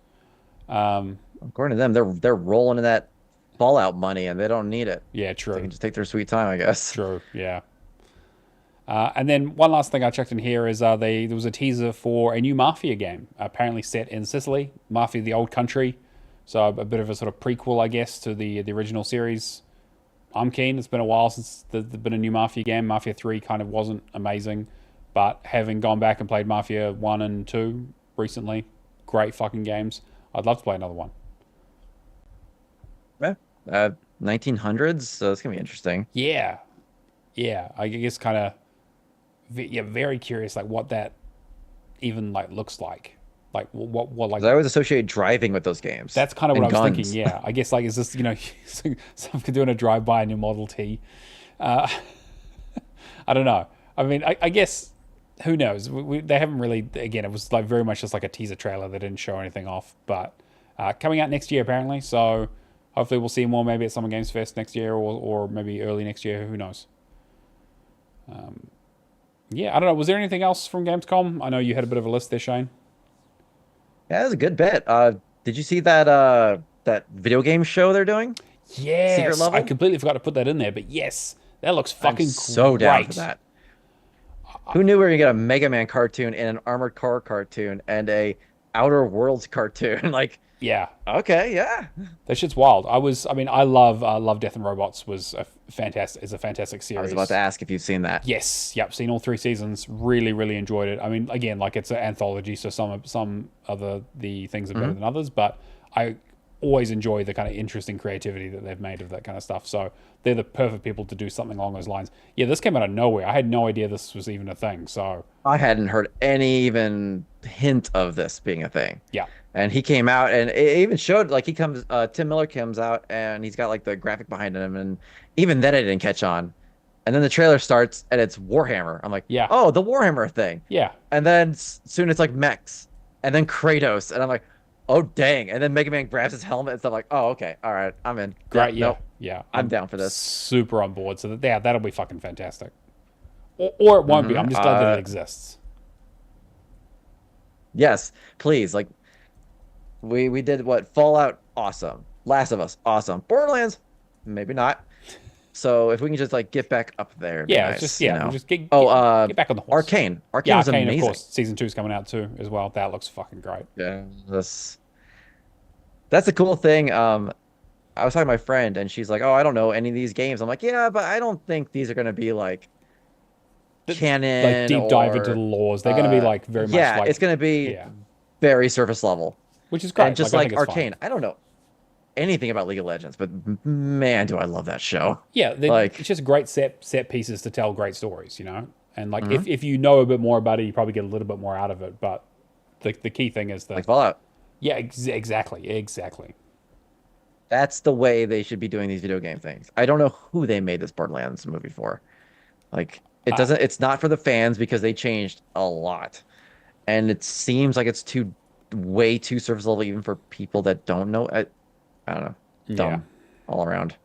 According to them, they're rolling in that Fallout money, and they don't need it. Yeah, They true, can just take their sweet time, I guess. true, yeah. And then one last thing I checked in here is there was a teaser for a new Mafia game, apparently set in Sicily, Mafia the Old Country, so a bit of a sort of prequel, I guess, to the original series. I'm keen. It's been a while since there's been a new Mafia game. Mafia 3 kind of wasn't amazing, but having gone back and played Mafia 1 and 2 recently, great fucking games. I'd love to play another one. Yeah. 1900s, so it's gonna be interesting. Yeah, yeah. I guess kind of, yeah, very curious, like what that even like looks like. Like what like 'Cause I always associate driving with those games that's kind of what and I was thinking. guns. Yeah, I guess like is this someone doing a drive by in your Model T? Uh, I don't know. I mean, I guess who knows? They haven't really. Again, it was like very much just like a teaser trailer. They didn't show anything off, but coming out next year apparently. So hopefully we'll see more maybe at Summer Games Fest next year or maybe early next year. Who knows? Yeah, I don't know. Was there anything else from Gamescom? I know you had a bit of a list there, Shane. Yeah, that was a good bit. Did you see that that video game show they're doing? Secret Yes, I Level? completely forgot to put that in there, but yes, that looks I'm fucking so down for great. that. Who knew we were gonna get a Mega Man cartoon and an Armored Car cartoon and a Outer Worlds cartoon? Like, Yeah, okay, yeah. that shit's wild. I mean, Love, Death and Robots was a fantastic I was about to series. ask if you've seen that. Yes, yep, seen all 3 seasons. Really, really enjoyed it. I mean, again, like it's an anthology, so some of the things are better Hmm. than others, but I always enjoy the kind of interesting creativity that they've made of that kind of stuff. So they're the perfect people to do something along those lines. Yeah, this came out of nowhere. I had no idea this was even a thing. So I hadn't heard any even hint of this being a thing. yeah, And he came out and it even showed like he comes Tim Miller comes out and he's got like the graphic behind him and even then I didn't catch on. And then the trailer starts and it's Warhammer. I'm like, yeah, "Oh, the Warhammer thing." yeah. And then soon it's like mechs and then Kratos and I'm like, "Oh, dang." And then Mega Man grabs his helmet and stuff like, "Oh, okay. All right. I'm in." Great, Nope. yeah. I'm I'm down for this. super on board. So yeah, that'll be fucking fantastic. Or it won't be. Hmm. I'm just glad that it exists. Yes, please. Like we did what? Fallout, awesome. Last of Us, awesome. Borderlands, maybe not. So if we can just like get back up there, it'd be Yeah, it's nice, just you yeah, we'll know. just get, Oh, get get back on the horse. Arcane. Arcane Yeah, was Arcane, of amazing. course. Season 2 is coming out too as well. That looks fucking great. Yeah, that's the cool thing. I was talking to my friend and she's like, "Oh, I don't know any of these games." I'm like, "Yeah, but I don't think these are gonna be like Like canon deep dive into the or laws. They're going to be like very much yeah, like it's gonna be yeah, very surface level." which is And great. just Like I like think it's fine. Arcane, I don't know anything about League of Legends, but man, do I love that show. Yeah, Like, it's just great set pieces to tell great stories, you know. And like mhm, if you know a bit more about it, you probably get a little bit more out of it. But the key thing is like that Fallout. yeah, exactly. That's the way they should be doing these video game things. I don't know who they made this Borderlands movie for. Like, Uh, it's not for the fans because they changed a lot. And it seems like it's too way too surface level even for people that don't know. I don't know. yeah, Dumb all around.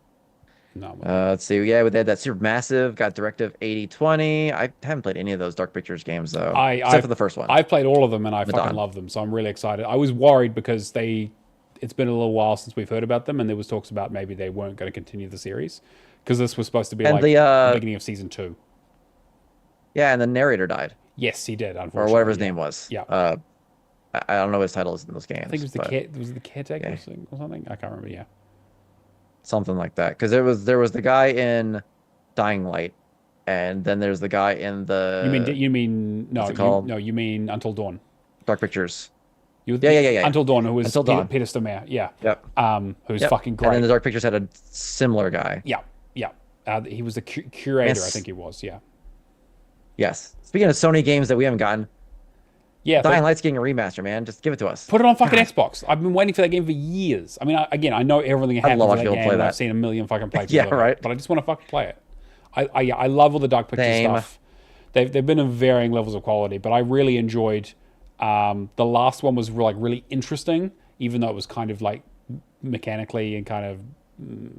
no, Let's see. Yeah, they had that Supermassive, got Directive 8020. I haven't played any of those Dark Pictures games though, I except for the first one. I've played all of them and I fucking Madon. love them, so I'm really excited. I was worried because it's been a little while since we've heard about them, and there was talks about maybe they weren't going to continue the series because this was supposed to be And like the the beginning of season 2. yeah, and the narrator died Yes, he did, or whatever his unfortunately. name was. Yeah, I don't know what his title is in those I think it games, was the but care was it the caretaker yeah, or something. I can't remember. Yeah, something like that. Because there was the guy in Dying Light, and then there's the guy in the you mean what's it called? no, you mean Until Dawn. Dark Pictures. You Yeah. Until Dawn, who was Until Dawn. Peter Stormare. Yeah, Yep. who's Yep. fucking And then great. the Dark Pictures had a similar guy. Yeah, yeah. He was the curator, I Yes. think he was. Yeah, Yes. Speaking of Sony games that we haven't gotten, yeah. Dying Light's getting a remaster, man. Just give it to us. Put it on fucking God, Xbox. I've been waiting for that game for years. I mean, again, I know everything that I'd happens love in watching that people game. play And I've that. seen a million fucking playthroughs Yeah, of it, right. but I just want to fucking play it. I love all the Dark Pictures Same. stuff. They've been in varying levels of quality, but I really enjoyed. The last one was like really interesting, even though it was kind of like mechanically and kind of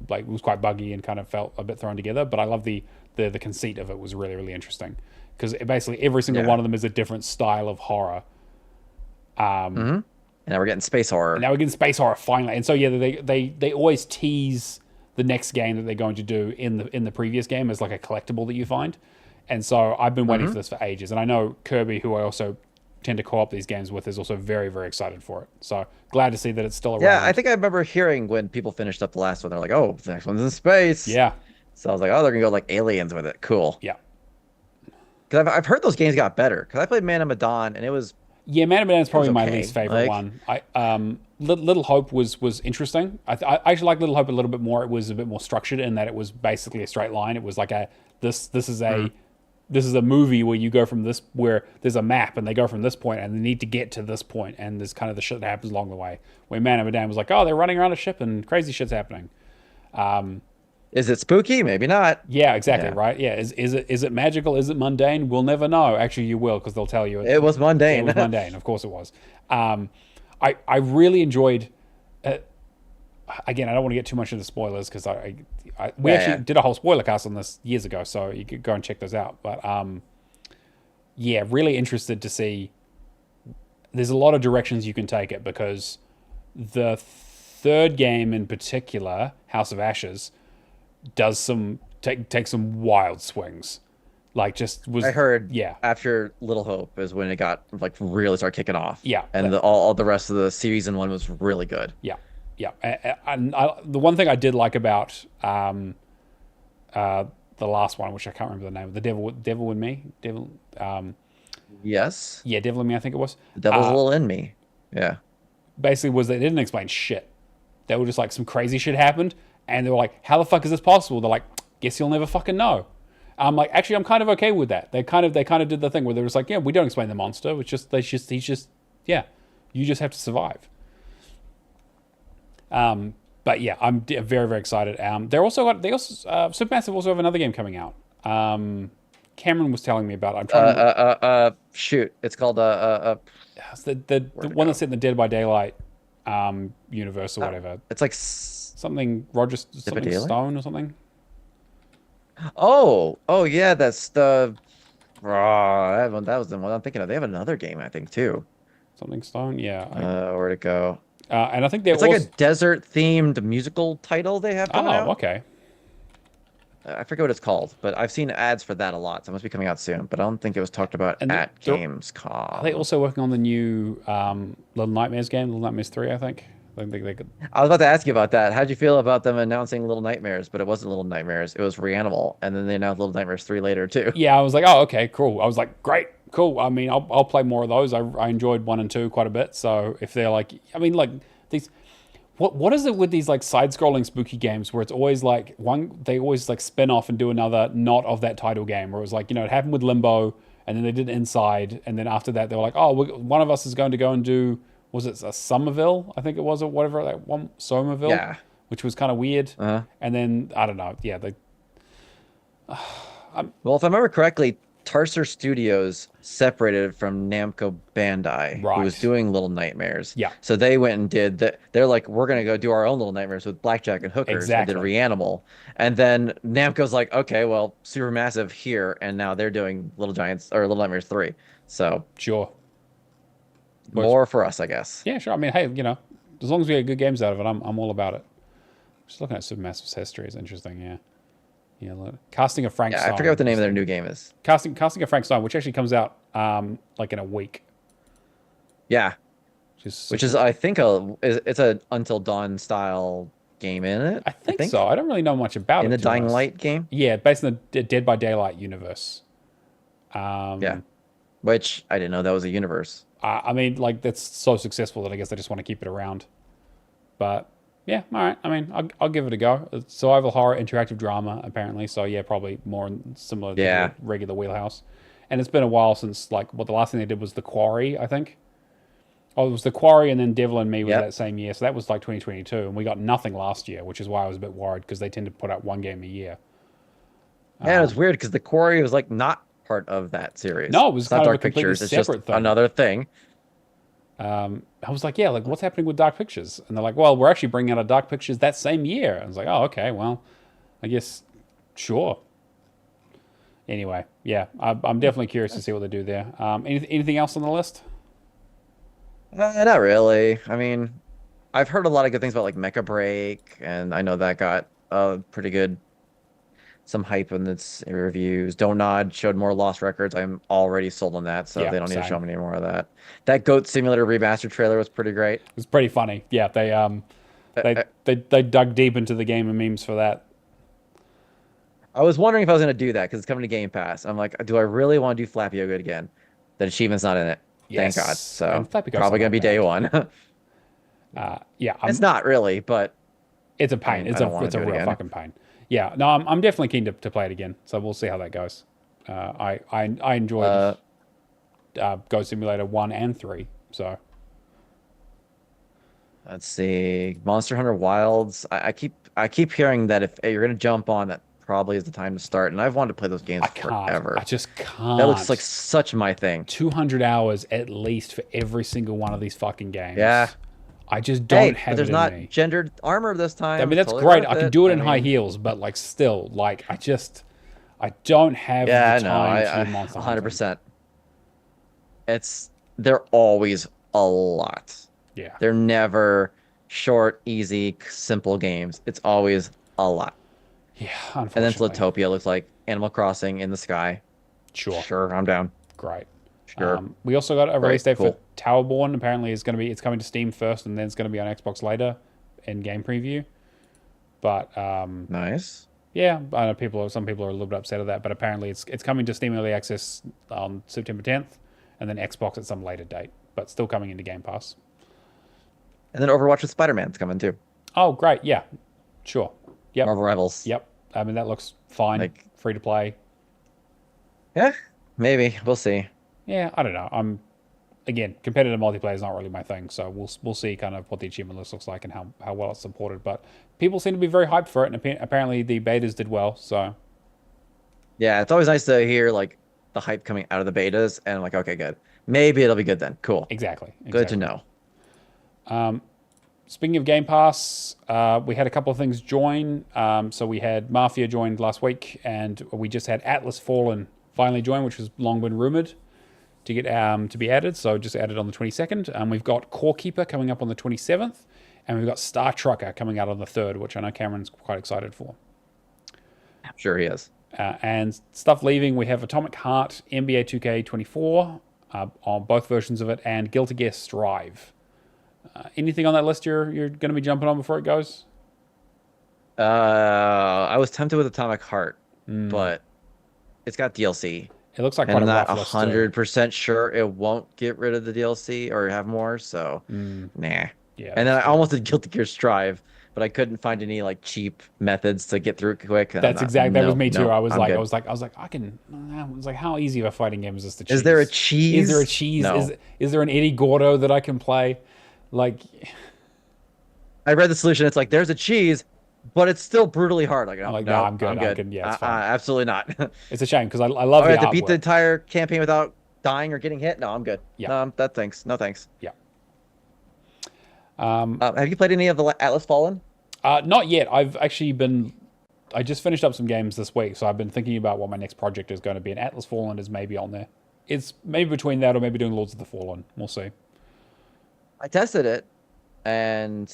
like it was quite buggy and kind of felt a bit thrown together. But I love the conceit of it was really really interesting because basically every single Yeah. one of them is a different style of horror. Hmm. And now we're getting space horror. And now we're getting space horror finally. And so yeah, they always tease the next game that they're going to do in the previous game as like a collectible that you find. And so I've been waiting for this for ages. And I know Kirby, who I also tend to co-op these games with, is also very, very excited for it. So glad to see that it's still around. Yeah, I think I remember hearing when people finished up the last one, they're like, "Oh, the next one's in space." Yeah. So I was like, oh, they're gonna go like aliens with it. Cool. Yeah. Because I've heard those games got better. Because I played Man of Medan and Yeah, Man of Medan is it was probably my least okay. favorite Like, one. Little Hope was interesting. I actually like Little Hope a little bit more. It was a bit more structured in that it was basically a straight line. It was like this is mm, a movie where you go from this, where there's a map and they go from this point and they need to get to this point, and there's kind of the shit that happens along the way. Where Man of Medan was like, oh, they're running around a ship and crazy shit's happening. is it spooky? Maybe not. Yeah, exactly, Yeah, right. Yeah, is it magical? Is it mundane? We'll never know. Actually, you will, because they'll tell you it was it mundane. was mundane. Of course, it was. Um, I really enjoyed. Uh, Again, I don't want to get too much into spoilers because we Yeah, actually yeah. did a whole spoiler cast on this years ago, so you could go and check those out. But yeah, really interested to see. There's a lot of directions you can take it, because the third game in particular, House of Ashes, does take some wild swings. Like, just I was, heard yeah, after Little Hope is when it got like really started kicking off, yeah, and all the rest of the season one was really good. yeah, yeah. And the one thing I did like about the last one, which I can't remember the name, the Devil in Me, Yes, yeah, Devil in Me, I think it was. the devil's a little in me. Yeah. Basically, was they didn't explain shit. They were just like, some crazy shit happened, and they were like, how the fuck is this possible? They're like, guess you'll never fucking know. I'm like, actually, I'm kind of okay with that. They kind of did the thing where they were just like, yeah, we don't explain the monster. It's just he's just, yeah, you just have to survive. But yeah, I'm very very excited. They also Supermassive also have another game coming out. Cameron was telling me about it. I'm trying to remember. Shoot, it's called It's the where'd it one that's go? in the Dead by Daylight universe or whatever. It's like Something Roger Zip something Stone or something. Oh yeah, that's the that was the one I'm thinking of. They have another game, I think, too. Something Stone. Yeah. Where'd it go? And I think they're It's like a also. desert themed musical title they have coming Oh, out. okay. I forget what it's called, but I've seen ads for that a lot, so it must be coming out soon. But I don't think it was talked about And at are they Gamescom. also working on the new Little Nightmares game, Little Nightmares 3, I think? I think they could. I was about to ask you about that. How'd you feel about them announcing Little Nightmares? But it wasn't Little Nightmares, it was Reanimal, and then they announced Little Nightmares 3 later too. Yeah, I was like, oh, okay, cool. I was like, great, cool. I mean, I'll play more of those. I enjoyed 1 and 2 quite a bit. So if they're like, I mean, like these. What is it with these like side-scrolling spooky games where it's always like they always like spin off and do another not of that title game, where it was like, it happened with Limbo, and then they did Inside, and then after that they were like, oh, one of us is going to go and do, was it a Somerville, I think it was, or whatever, that one, Somerville, Yeah. which was kind of weird. Uh-huh. And then I don't know, yeah, Well, if I remember correctly, Tarser Studios separated from Namco Bandai, who was right, doing Little Nightmares. yeah, So they went and did that. They're like, we're gonna go do our own Little Nightmares with Blackjack and Hookers, and did exactly, Reanimal. And then Namco's like, okay, well, Supermassive here, and now they're doing Little Giants or Little Nightmares 3. So sure, works. more for us, I guess. Yeah, sure. I mean, hey, as long as we get good games out of it, I'm all about it. Just looking at Supermassive's history is interesting. Yeah. Yeah, look. Casting of Frank Yeah, I forget Stone. what the name of their new game is. Casting of Frank Stone, which actually comes out like in a week. Yeah, Which is which super. is I think it's a Until Dawn style game in it. I I think so. think I don't really know much about in it, the to be Dying honest. Light game. Yeah, based on the Dead by Daylight universe. Yeah, Um, which I didn't know that was a universe. I mean, like that's so successful that I guess they just want to keep it around. But yeah, all right. I mean, I'll give it a go. It's survival horror, interactive drama, apparently. So yeah, probably more similar to the Yeah. regular wheelhouse. And it's been a while since like what the last thing they did was The Quarry, I think. Oh, it was The Quarry, and then Devil and Me was Yep. that same year. So that was like 2022, and we got nothing last year, which is why I was a bit worried because they tend to put out one game a year. Yeah, it was weird because the Quarry was like not part of that series. No, it was It's not kind of a Dark completely Pictures. It's just separate thing. another thing. I was like, yeah, like what's happening with Dark Pictures? And they're like, well, we're actually bringing out a Dark Pictures that same year. I was like, oh, okay, well, I guess, sure. Anyway, yeah, I'm definitely curious to see what they do there. Anything else on the list? Not really. I mean, I've heard a lot of good things about like Mecha Break, and I know that got pretty good some hype in its reviews. Don't Nod showed more Lost Records. I'm already sold on that, so Yeah, they don't need to show same. me any more of that. That Goat Simulator remaster trailer was pretty great. It was pretty funny. Yeah, they Uh, uh, they dug deep into the game and memes for that. I was wondering if I was going to do that because it's coming to Game Pass. I'm like, do I really want to do Flappy Good again? That achievement's not in it. Thank God. Yes, and So Flappy Ghost's probably going not to be day bad. one. Yeah, It's not really, but it's a I pain. mean, I don't want It's to a do it real again. fucking pain. Yeah, no, I'm definitely keen to play it again. So we'll see how that goes. I enjoyed Uh, Ghost Simulator 1 and 3. So let's see. Monster Hunter Wilds. I keep hearing that if you're going to jump on, that probably is the time to start. And I've wanted to play those games I can't. I forever. just That looks like can't. such my thing. 200 hours at least for every single one of these fucking Yeah. games. I just don't Hey, but have it there's in not me. gendered armor this I time. mean, It's that's totally great. worth I can it. do it I in high mean, heels, but like still, like I don't have the yeah, no, time to I do Monster Hunting. 100%. They're always a lot. Yeah. They're never short, easy, simple games. It's always a lot. Yeah, And then unfortunately. Floatopia looks like Animal Crossing in the sky. Sure. Sure, I'm down. Great. Sure. We also got a release Great. date for Cool. Towerborn. Apparently, it's coming to Steam first, and then it's going to be on Xbox later in game preview. But Nice. yeah, I know some people are a little bit upset at that, but apparently it's coming to Steam Early Access on September 10th, and then Xbox at some later date, but still coming into Game Pass. And then Overwatch with Spider-Man's coming too. Oh, great. Yeah, sure. Yep. Marvel Rivals. Yep. I mean, that looks fine. Like, Free to play. yeah, maybe. We'll see. Yeah, I don't know. Again, competitive multiplayer is not really my thing, so we'll see kind of what the achievement looks like and how well it's supported. But people seem to be very hyped for it, and apparently the betas did well. So Yeah, it's always nice to hear like the hype coming out of the betas, and I'm like, okay, good. Maybe it'll be good then. Cool. exactly. Good to know. Speaking of Game Pass, we had a couple of things join. So we had Mafia joined last week, and we just had Atlas Fallen finally join, which has long been rumored to get to be added. So just added on the 22nd. We've got Core Keeper coming up on the 27th, and we've got Star Trucker coming out on the 3rd, which I know Cameron's quite excited for. I'm sure he is. And stuff leaving, we have Atomic Heart, NBA 2K24 on both versions of it, and Guilty Gear Strive. Anything on that list you're going to be jumping on before it goes? I was tempted with Atomic Heart, but it's got DLC. It looks like And quite I'm a not rough list too. 100% sure it won't get rid of the DLC or have more, so nah. Yeah, And then I that's almost did Guilty Gear Strive, but I couldn't find any like cheap methods to get through it quick. And I'm That's not- exact. That was no, me too. no, I was I'm like, good. I was like, I can. I was like, how easy of a fighting game is this to cheese? Is there a cheese? Is there a cheese? No. Is there an Eddie Gordo that I can play? Like, I read the solution. It's like there's a cheese, but it's still brutally hard. Like, I'm like, no, no, I'm good. I'm I'm good. good. Yeah, it's fine. Absolutely not. It's a shame because I love I the have to beat the artwork. entire campaign without dying or getting hit. No, I'm good. Yeah. No, that thanks. No thanks. Yeah. Have you played any of the Atlas Fallen? Not yet. I've actually been. I just finished up some games this week, so I've been thinking about what my next project is going to be. And Atlas Fallen is maybe on there. It's maybe between that or maybe doing Lords of the Fallen. We'll see. I tested it, and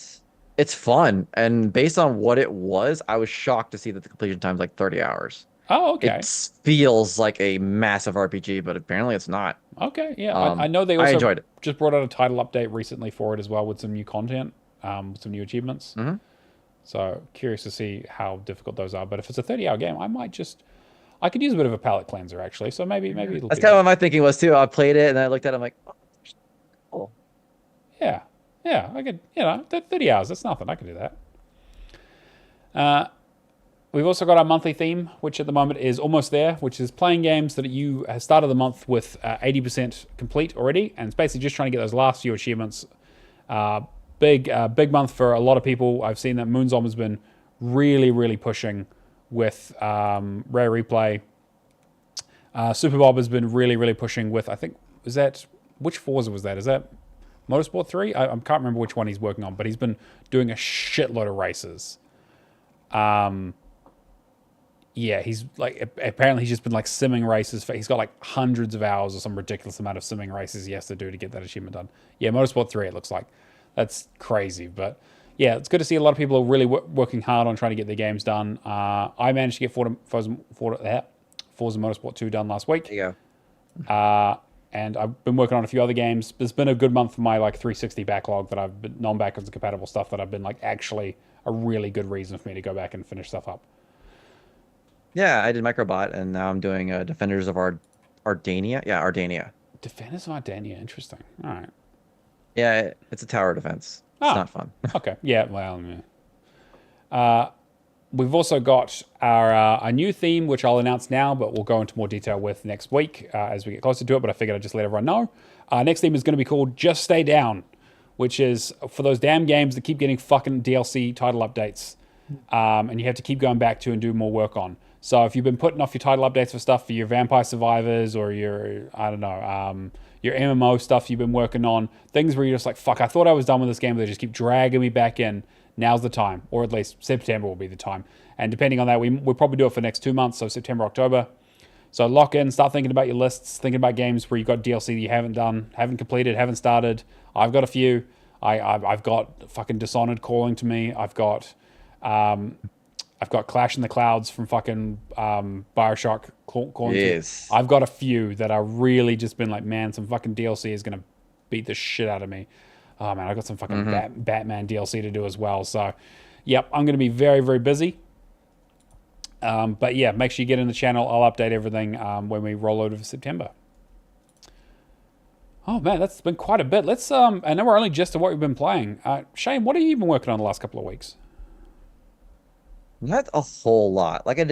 it's fun. And based on what it was, I was shocked to see that the completion time is like 30 hours. Oh, okay. It feels like a massive RPG, but apparently it's not. Okay, yeah. Um, I know they I also enjoyed it. just brought out a title update recently for it as well with some new content, some new achievements. Mm-hmm. So curious to see how difficult those are. But if it's a 30-hour game, I could use a bit of a palate cleanser actually. So maybe it'll That's be kind of what my thinking was too. I played it and I looked at it, I'm like, oh, yeah. I could 30 hours. That's nothing. I could do that. We've also got our monthly theme, which at the moment is almost there, which is playing games that you started the month with 80% complete already, and it's basically just trying to get those last few achievements. Big month for a lot of people. I've seen that Moonzom has been really pushing with Rare Replay. Super Bob has been really pushing with, I think, which Forza was that? Is that Motorsport 3? I can't remember which one he's working on, but he's been doing a shitload of races. Yeah, he's like, apparently he's just been like simming races. He's got like hundreds of hours or some ridiculous amount of simming races he has to do to get that achievement done. Yeah, Motorsport 3, it looks like. That's crazy. But yeah, it's good to see a lot of people are really working hard on trying to get their games done. I managed to get Forza Motorsport 2 done last week. there you go. And I've been working on a few other games. There's been a good month for my like 360 backlog that I've been non-backwards compatible stuff that I've been like actually a really good reason for me to go back and finish stuff up. Yeah, I did Microbot, and now I'm doing Defenders of Ardania. Yeah, Ardania. Defenders of Ardania. Interesting. All right. Yeah, it's a tower defense. It's Oh, not fun. okay. Yeah, well, yeah. We've also got our new theme, which I'll announce now, but we'll go into more detail with next week as we get closer to it. But I figured I'd just let everyone know. Next theme is going to be called Just Stay Down, which is for those damn games that keep getting fucking DLC title updates, and you have to keep going back to and do more work on. So if you've been putting off your title updates for stuff for your Vampire Survivors or your, I don't know, your MMO stuff you've been working on, things where you're just like, fuck, I thought I was done with this game, but they just keep dragging me back in. Now's the time, or at least September will be the time. And depending on that, we'll probably do it for the next 2 months, so September, October. So lock in, start thinking about your lists, thinking about games where you've got DLC that you haven't done, haven't completed, haven't started. I've got a few. I've got fucking Dishonored calling to me. I've got Clash in the Clouds from fucking Bioshock calling to me. Yes. I've got a few that are really just been like, man, some fucking DLC is gonna beat the shit out of me. Oh man, I got some fucking Batman DLC to do as well. So, yep, I'm going to be very, very busy. But yeah, make sure you get in the channel. I'll update everything when we roll over for September. Oh man, that's been quite a bit. Let's I know we're only just to what we've been playing. Shane, what have you been working on the last couple of weeks? Not a whole lot. Like I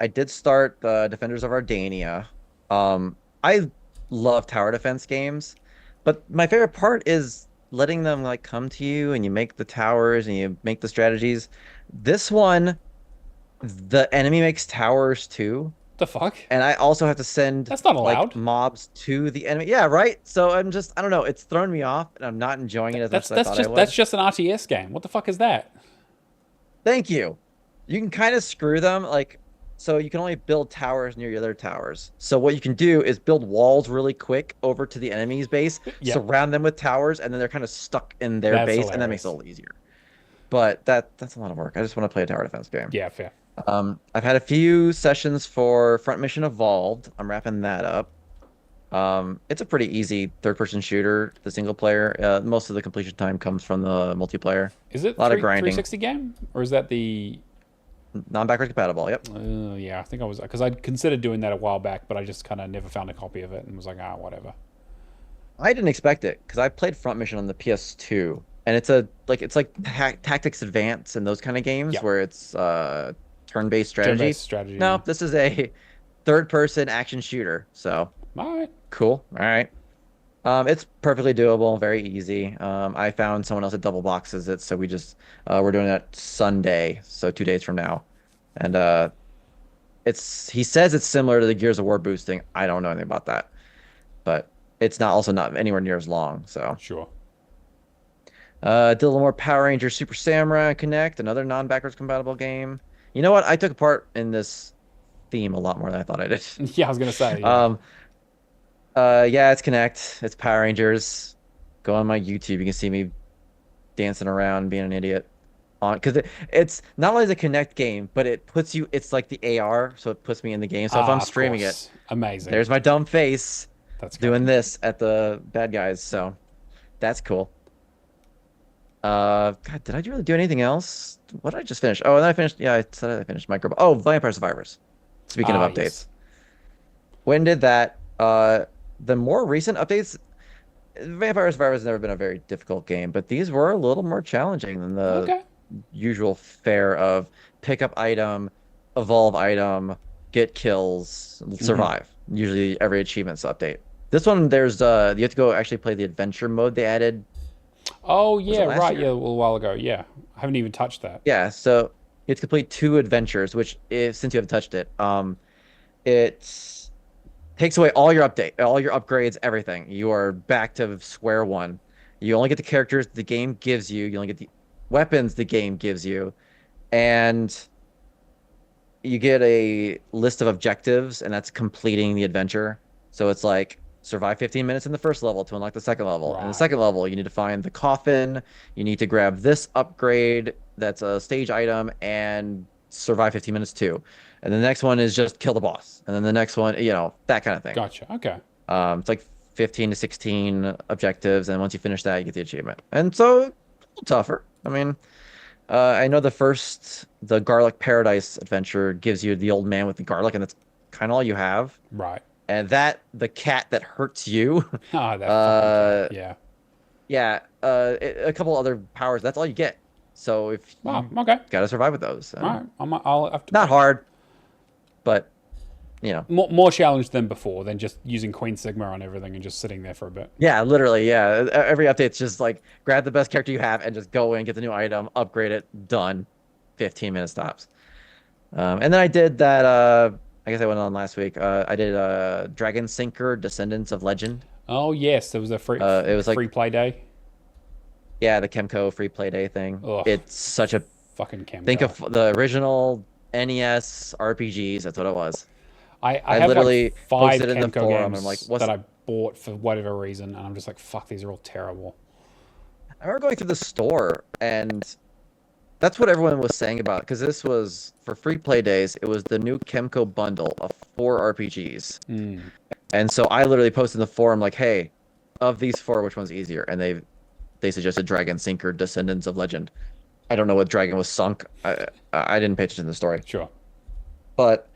did start Defenders of Ardania. I love tower defense games, but my favorite part is letting them like come to you and you make the towers and you make the strategies. This one, the enemy makes towers too, The fuck? and I also have to send That's not like allowed. mobs to the enemy. Yeah, right. So I don't know. It's thrown me off, and I'm not enjoying it as much That's as I that's thought I just would. that's just an RTS game. What the fuck is that? Thank you. You can kind of screw them, like, so you can only build towers near your other towers. So what you can do is build walls really quick over to the enemy's base, Yep, surround them with towers, and then they're kind of stuck in their that's base, and that makes it a hilarious. little easier. But that's a lot of work. I just want to play a tower defense game. Yeah, fair. I've had a few sessions for Front Mission Evolved. I'm wrapping that up. It's a pretty easy third-person shooter, the single player. Most of the completion time comes from the multiplayer. Is it A lot of three grinding. sixty game or is that the? Non-backward compatible. Yep. Yeah, I think I was because I'd considered doing that a while back, but I just kind of never found a copy of it and was like, ah, whatever. I didn't expect it because I played Front Mission on the PS2, and it's like Tactics Advance and those kind of games Yeah, where it's turn-based strategy. turn-based strategy. No, Yeah. this is a third-person action shooter. So All right. cool. All right. It's perfectly doable, very easy. I found someone else that double boxes it, so we're doing that Sunday, so 2 days from now, and he says it's similar to the Gears of War boosting. I don't know anything about that, but it's not anywhere near as long. So Sure. did a little more Power Rangers Super Samurai Connect, another non-backwards compatible game. You know what? I took part in this theme a lot more than I thought I did. Yeah, I was gonna say. Yeah. Um, yeah, it's Connect. It's Power Rangers. Go on my YouTube. You can see me dancing around, being an idiot. On because it's not only the Connect game, but it's like the AR, so it puts me in the game. So if I'm Of streaming it, course. Amazing. there's my dumb face That's great. doing this at the bad guys. So that's cool. God, did I really do anything else? What did I just finish? Oh, and then I finished. Yeah, I said I finished Micro. Oh, Vampire Survivors. Speaking of updates, Yes. when did that? The more recent updates, Vampire Survivors has never been a very difficult game, but these were a little more challenging than the Okay. usual fare of pick up item, evolve item, get kills, Hmm. survive. Usually every achievement's update. This one, there's you have to go actually play the adventure mode they added. Oh Was yeah, it last right. year? Yeah, a little while ago. Yeah, I haven't even touched that. Yeah, so you have to complete two adventures, which is, since you haven't touched it, it takes away all your upgrades, everything. You are back to square one. You only get the characters the game gives you. You only get the weapons the game gives you, and you get a list of objectives, and that's completing the adventure. So it's like survive 15 minutes in the first level to unlock the second level. And the Right. second level, you need to find the coffin, you need to grab this upgrade that's a stage item, and survive 15 minutes too. And the next one is just kill the boss. And then the next one, that kind of thing. Gotcha. Okay. It's like 15 to 16 objectives, and once you finish that, you get the achievement. And so, a little tougher. I mean, I know the Garlic Paradise adventure gives you the old man with the garlic, and that's kind of all you have. Right. And the cat that hurts you, Ah, that fucking cat. uh, Yeah. yeah, a couple other powers. That's all you get. So if Wow. you Okay. gotta survive with those, All right. I'll have to not hard, but more challenge than before than just using Queen Sigma on everything and just sitting there for a bit. yeah, literally, yeah. Every update's just like grab the best character you have and just go in, get the new item, upgrade it, done. 15 minute stops. And then I did that. I guess I went on last week. I did Dragon Sinker Descendants of Legend. Oh yes, there was a It was free like, play day. yeah, the Chemco free play day thing. Ugh, It's such a fucking think Camco. of the original NES RPGs. That's what it was. I I have like literally 5 posted in the Camco forum. I'm like, games what's that I bought for whatever reason, and I'm just like, fuck, these are all terrible. I remember going through the store, and that's what everyone was saying about because this was for free play days. It was the new Chemco bundle of 4 RPGs. Mm. And so I literally posted in the forum like, "Hey, of these 4, which one's easier?" And they suggested Dragon Sinker Descendants of Legend. I don't know what dragon was sunk. I didn't pay attention to the story. Sure. But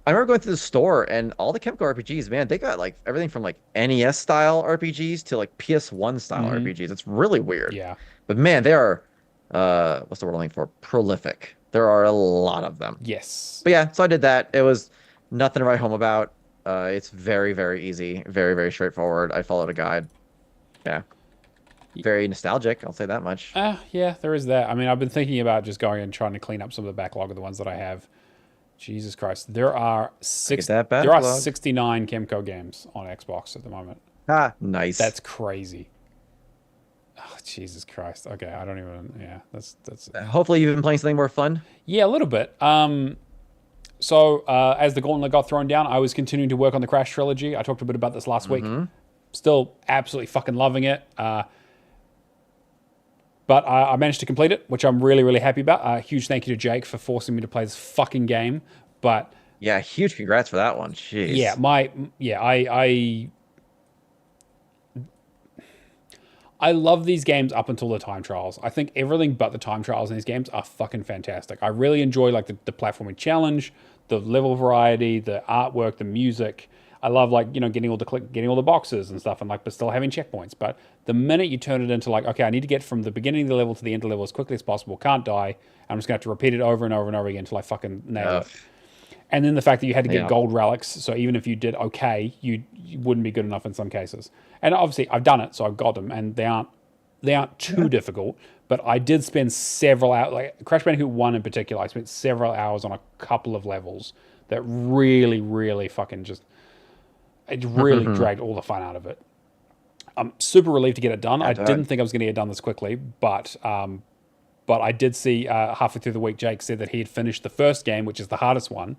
I remember going through the store and all the Chemco RPGs, man, they got like everything from like NES style RPGs to like PS1 style RPGs. It's really weird. Yeah. But man, they are what's the word I'm looking for? Prolific. There are a lot of them. Yes. But yeah, so I did that. It was nothing to write home about. It's very, very easy, very, very straightforward. I followed a guide. Yeah. Very nostalgic, I'll say that much. Yeah, there is that. I mean, I've been thinking about just going and trying to clean up some of the backlog of the ones that I have. Jesus Christ, there are That there are backlog. 69 Chemco games on Xbox at the moment. Ah, nice. That's crazy. Oh, Jesus Christ. Okay, I don't even. Yeah, that's. Hopefully you've been playing something more fun. Yeah, a little bit. So as the gauntlet got thrown down, I was continuing to work on the Crash trilogy. I talked a bit about this last week. Still absolutely fucking loving it. But I managed to complete it, which I'm really, really happy about. Huge thank you to Jake for forcing me to play this fucking game. But Yeah, huge congrats for that one. Jeez. I love these games up until the time trials. I think everything but the time trials in these games are fucking fantastic. I really enjoy like the platforming challenge, the level variety, the artwork, the music. I love like, getting all the boxes and stuff and like, but still having checkpoints. But the minute you turn it into like, okay, I need to get from the beginning of the level to the end of the level as quickly as possible, can't die. I'm just gonna have to repeat it over and over and over again until I fucking nail it. And then the fact that you had to get gold relics, so even if you did okay, you wouldn't be good enough in some cases. And obviously, I've done it, so I've got them, and they aren't too difficult. But I did spend several hours, like Crash Bandicoot 1 in particular, I spent several hours on a couple of levels that really, really fucking it really dragged all the fun out of it. I'm super relieved to get it done. I didn't think I was going to get it done this quickly, but I did see halfway through the week, Jake said that he had finished the first game, which is the hardest one,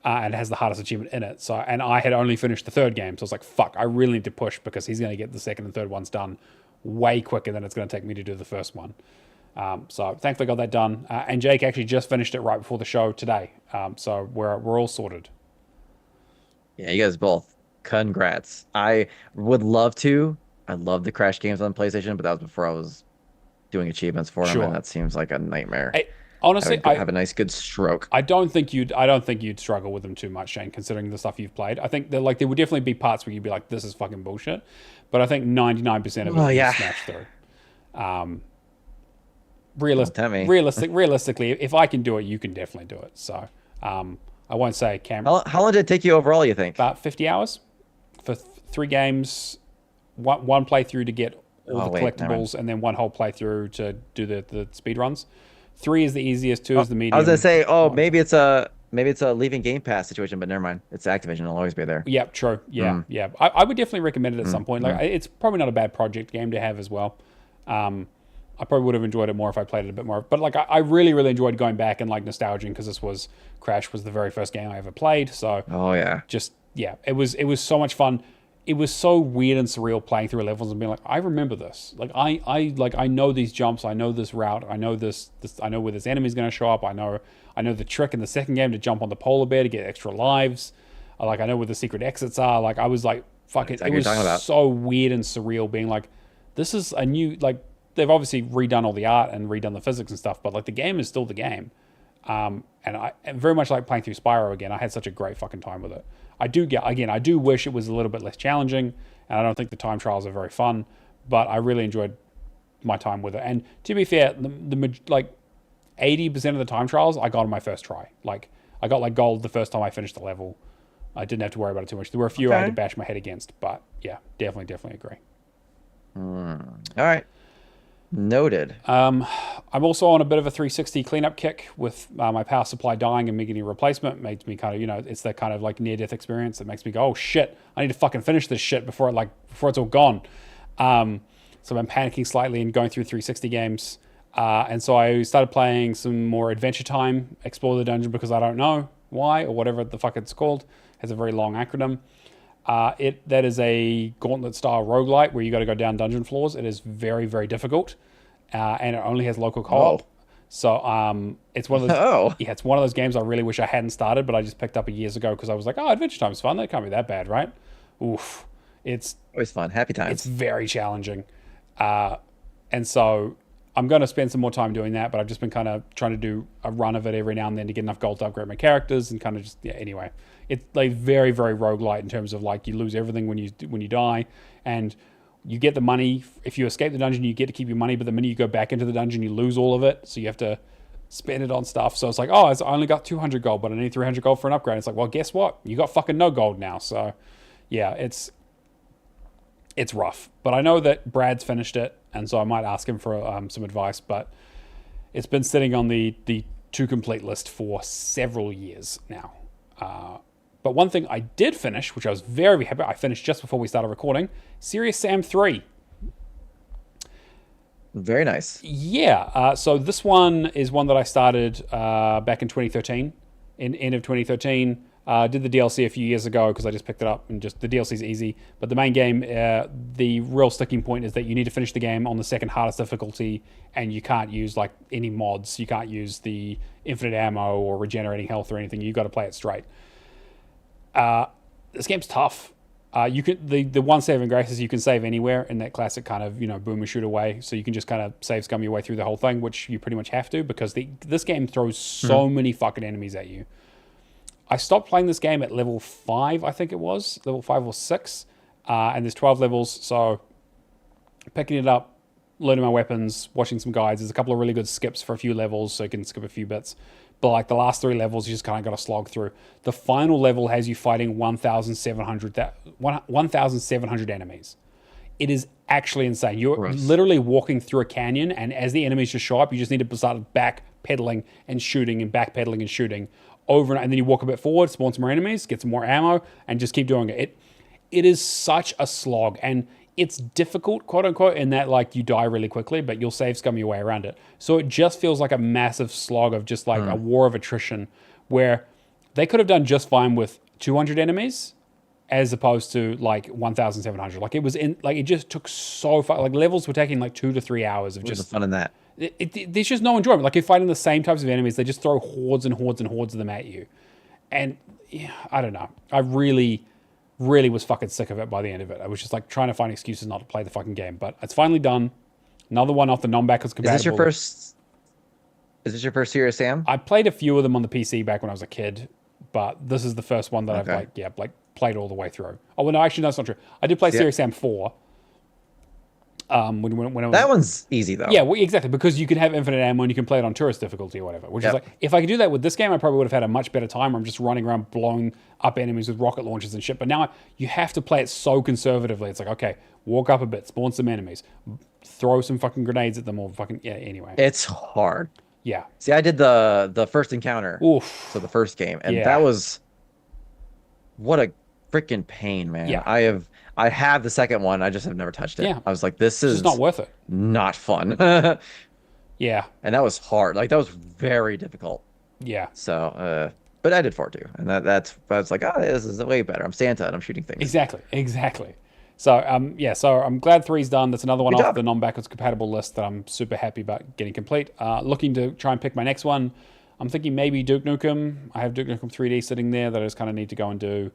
and has the hardest achievement in it. So, and I had only finished the third game, so I was like, "Fuck, I really need to push because he's going to get the second and third ones done way quicker than it's going to take me to do the first one." So, thankfully, I got that done. And Jake actually just finished it right before the show today. So we're all sorted. Yeah, you guys both. Congrats. I would love to. I love the Crash games on PlayStation, but that was before I was doing achievements for them, and that seems like a nightmare. Honestly, I have a nice good stroke. I don't think you'd struggle with them too much, Shane, considering the stuff you've played. I think that like there would definitely be parts where you'd be like, "This is fucking bullshit," but I think 99% of it you smash through. Realistically, if I can do it, you can definitely do it. So I won't say How long did it take you overall, you think? About 50 hours for 3 games, one playthrough to get all the collectibles, and then one whole playthrough to do the speed runs. 3 is the easiest, 2 is the medium. I was gonna say, maybe it's a leaving Game Pass situation, but never mind. It's Activision; it'll always be there. Yep, true. Yeah, yeah. I would definitely recommend it at some point. Like, it's probably not a bad project game to have as well. I probably would have enjoyed it more if I played it a bit more. But like, I really, really enjoyed going back and like nostalging because Crash was the very first game I ever played. So it was so much fun. It was so weird and surreal playing through levels and being like, I remember this. Like I know these jumps. I know this route. I know this. I know where this enemy's going to show up. I know the trick in the second game to jump on the polar bear to get extra lives. I know where the secret exits are. I was like, fuck it. It was so weird and surreal being like, this is a new, like, they've obviously redone all the art and redone the physics and stuff, but like the game is still the game. And I very much like playing through Spyro again. I had such a great fucking time with it. I do wish it was a little bit less challenging, and I don't think the time trials are very fun, but I really enjoyed my time with it. And to be fair, like 80% of the time trials I got on my first try. Like I got like gold the first time I finished the level. I didn't have to worry about it too much. There were a few I had to bash my head against, but yeah, definitely agree. All right. Noted. I'm also on a bit of a 360 cleanup kick with my power supply dying and me getting a replacement. Makes me kind of, it's that kind of like near-death experience that makes me go, oh shit, I need to fucking finish this shit before it's all gone. So I'm panicking slightly and going through 360 games. And so I started playing some more Adventure Time, Explore the Dungeon, because I don't know why or whatever the fuck it's called. It has a very long acronym. That is a gauntlet style roguelite where you got to go down dungeon floors. It is very, very difficult, and it only has local co-op. So it's one of those. It's one of those games I really wish I hadn't started, but I just picked up years ago because I was like, oh, Adventure Time's fun. That can't be that bad, right? Oof, it's always fun. Happy times. It's very challenging, and so I'm going to spend some more time doing that. But I've just been kind of trying to do a run of it every now and then to get enough gold to upgrade my characters and kind of just anyway. It's like very, very roguelite in terms of like you lose everything when you die, and you get the money. If you escape the dungeon, you get to keep your money, but the minute you go back into the dungeon, you lose all of it. So you have to spend it on stuff. So it's like, oh, I only got 200 gold, but I need 300 gold for an upgrade. It's like, well, guess what? You got fucking no gold now. So yeah, it's rough. But I know that Brad's finished it, and so I might ask him for some advice. But it's been sitting on the to complete list for several years now. But one thing I did finish, which I was very happy, I finished just before we started recording, Serious Sam 3. Very nice. Yeah. So this one is one that I started back in 2013, end of 2013. Did the DLC a few years ago because I just picked it up, and just the DLC is easy. But the main game, the real sticking point is that you need to finish the game on the second hardest difficulty, and you can't use like any mods. You can't use the infinite ammo or regenerating health or anything. You got to play it straight. This game's tough. You can the one saving grace is you can save anywhere in that classic kind of boomer shooter way. So you can just kind of save scum your way through the whole thing, which you pretty much have to because this game throws so many fucking enemies at you. I stopped playing this game at level 5, I think it was level 5 or 6, and there's 12 levels. So picking it up, learning my weapons, watching some guides. There's a couple of really good skips for a few levels, so you can skip a few bits. But like the last 3 levels, you just kind of got to slog through. The final level has you fighting 1,700 enemies. It is actually insane. You're literally walking through a canyon, and as the enemies just show up, you just need to start backpedaling and shooting and backpedaling and shooting over, and then you walk a bit forward, spawn some more enemies, get some more ammo, and just keep doing it. It is such a slog, and it's difficult, quote unquote, in that like you die really quickly, but you'll save scum your way around it. So it just feels like a massive slog of just like a war of attrition, where they could have done just fine with 200 enemies as opposed to like 1,700. Like it just took so far. Like levels were taking like 2 to 3 hours of just the fun in that. There's just no enjoyment. Like you're fighting the same types of enemies, they just throw hordes and hordes and hordes of them at you, and yeah, I don't know. I really was fucking sick of it by the end of it. I was just like trying to find excuses not to play the fucking game, but it's finally done. Another one off the non-backwards compatible. Is this your first Serious Sam? I played a few of them on the PC back when I was a kid, but this is the first one that I've played all the way through. Oh, well, no, actually, no, that's not true. I did play Serious Sam 4. When it was, that one's easy though. Yeah, well, exactly, because you can have infinite ammo and you can play it on tourist difficulty or whatever. Which is like, if I could do that with this game, I probably would have had a much better time. Where I'm just running around blowing up enemies with rocket launchers and shit. But now you have to play it so conservatively. It's like, okay, walk up a bit, spawn some enemies, throw some fucking grenades at them, or fucking Anyway, it's hard. Yeah. See, I did the first encounter. Oof. So the first game, and that was what a freaking pain, man. Yeah. I have the second one. I just have never touched it. Yeah. I was like, this is not worth it. Not fun. Yeah. And that was hard. Like that was very difficult. Yeah. So, but I did 4 too, and I was like, oh, this is way better. I'm Santa and I'm shooting things. Exactly. So, so I'm glad 3's done. That's another one off the non-backwards compatible list that I'm super happy about getting complete. Looking to try and pick my next one. I'm thinking maybe Duke Nukem. I have Duke Nukem 3D sitting there that I just kind of need to go and do.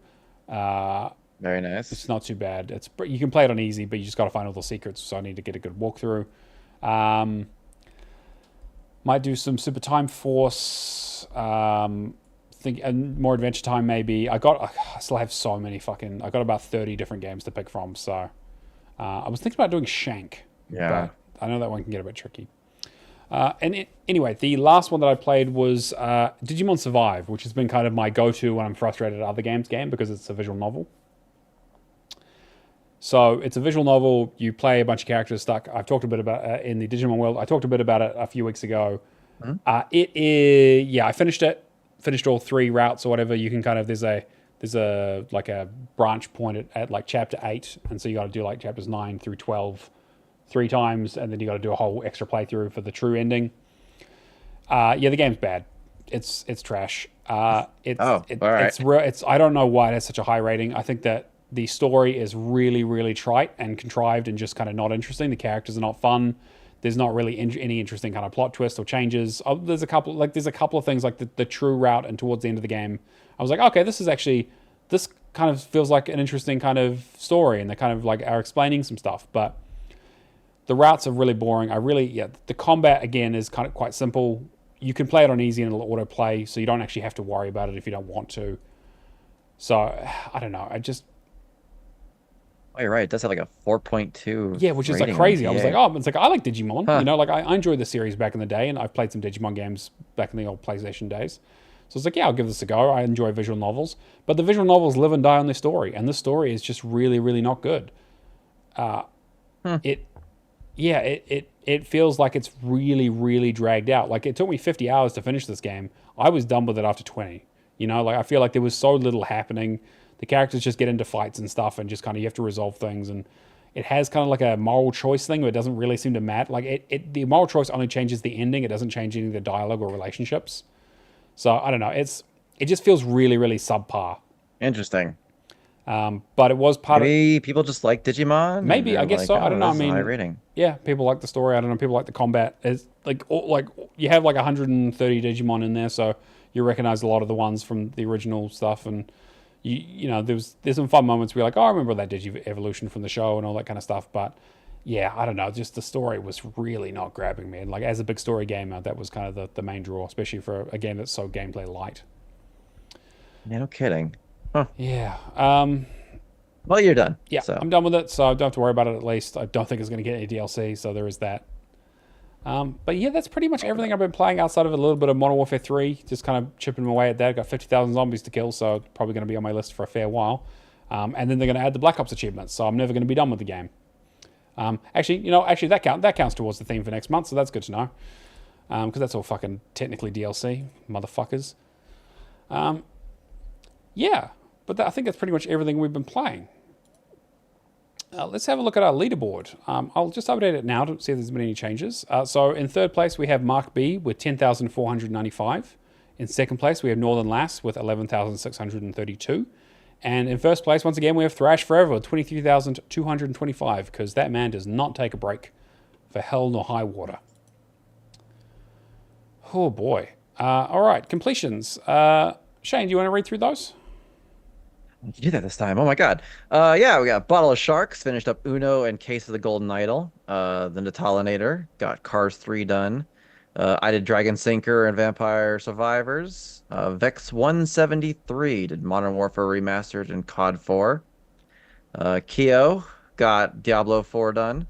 Very nice. It's not too bad. You can play it on easy, but you just got to find all the secrets. So I need to get a good walkthrough. Might do some Super Time Force. Think and more Adventure Time maybe. I still have so many I got about 30 different games to pick from. So I was thinking about doing Shank, Yeah. but I know that one can get a bit tricky. Anyway, the last one that I played was Digimon Survive, which has been kind of my go-to when I'm frustrated at other games game because it's a visual novel. So it's a visual novel. You play a bunch of characters stuck. I've talked a bit about in the Digimon world. I talked a bit about it a few weeks ago. Mm-hmm. It is I finished it. Finished all 3 routes or whatever. You can kind of there's a like a branch point at like chapter 8, and so you got to do like chapters 9 through 12 3 times, and then you got to do a whole extra playthrough for the true ending. The game's bad. It's trash. All right. It's I don't know why it has such a high rating. I think that the story is really, really trite and contrived and just kind of not interesting. The characters are not fun. There's not really any interesting kind of plot twist or changes. There's a couple of things like the true route and towards the end of the game. I was like, okay, this kind of feels like an interesting kind of story, and they kind of like are explaining some stuff. But the routes are really boring. The combat again is kind of quite simple. You can play it on easy and it'll auto play, so you don't actually have to worry about it if you don't want to. So I don't know. Oh, you're right. It does have like a 4.2. Yeah, which is like rating crazy. I on was like, EA. it's like I like Digimon. Huh. You know, like I enjoyed the series back in the day, and I've played some Digimon games back in the old PlayStation days. So it's like, yeah, I'll give this a go. I enjoy visual novels, but the visual novels live and die on their story, and this story is just really, really not good. It feels like it's really, really dragged out. Like it took me 50 hours to finish this game. I was done with it after 20. You know, like I feel like there was so little happening. The characters just get into fights and stuff, and just kind of you have to resolve things. And it has kind of like a moral choice thing, but it doesn't really seem to matter. Like the moral choice only changes the ending. It doesn't change any of the dialogue or relationships. So I don't know. It just feels really, really subpar. Interesting. But it was part Maybe people just like Digimon. Maybe, I guess so. I don't know. I This is a mean, high rating. yeah, people like the story. I don't know. People like the combat. It's like you have like 130 Digimon in there, so you recognize a lot of the ones from the original stuff, and you know there's some fun moments where you're like, oh, I remember that Digi evolution from the show and all that kind of stuff. But yeah, I don't know. Just the story was really not grabbing me, and like as a big story gamer, that was kind of the main draw, especially for a game that's so gameplay light. Yeah, no kidding. Huh. Yeah. Well, you're done. Yeah, So I'm done with it, so I don't have to worry about it at least. I don't think it's going to get any DLC, so there is that. But yeah, that's pretty much everything I've been playing outside of a little bit of Modern Warfare 3, just kind of chipping away at that. I've got 50,000 zombies to kill, so it's probably going to be on my list for a fair while. And then they're going to add the Black Ops achievements, so I'm never going to be done with the game. Actually, that counts towards the theme for next month, so that's good to know. Because that's all fucking technically DLC, motherfuckers. Yeah, but I think that's pretty much everything we've been playing. Let's have a look at our leaderboard. I'll just update it now to see if there's been any changes. So in third place, we have Mark B with 10,495. In second place, we have Northern Lass with 11,632. And in first place, once again, we have Thrash Forever with 23,225, because that man does not take a break for hell nor high water. Oh boy. All right, completions. Shane, do you want to read through those? you do that this time. Oh my God. Yeah, we got Bottle of Sharks, finished up Uno and Case of the Golden Idol. The Natalinator, got Cars 3 done. I did Dragon Sinker and Vampire Survivors. Vex 173 did Modern Warfare Remastered and COD 4. Keo got Diablo 4 done.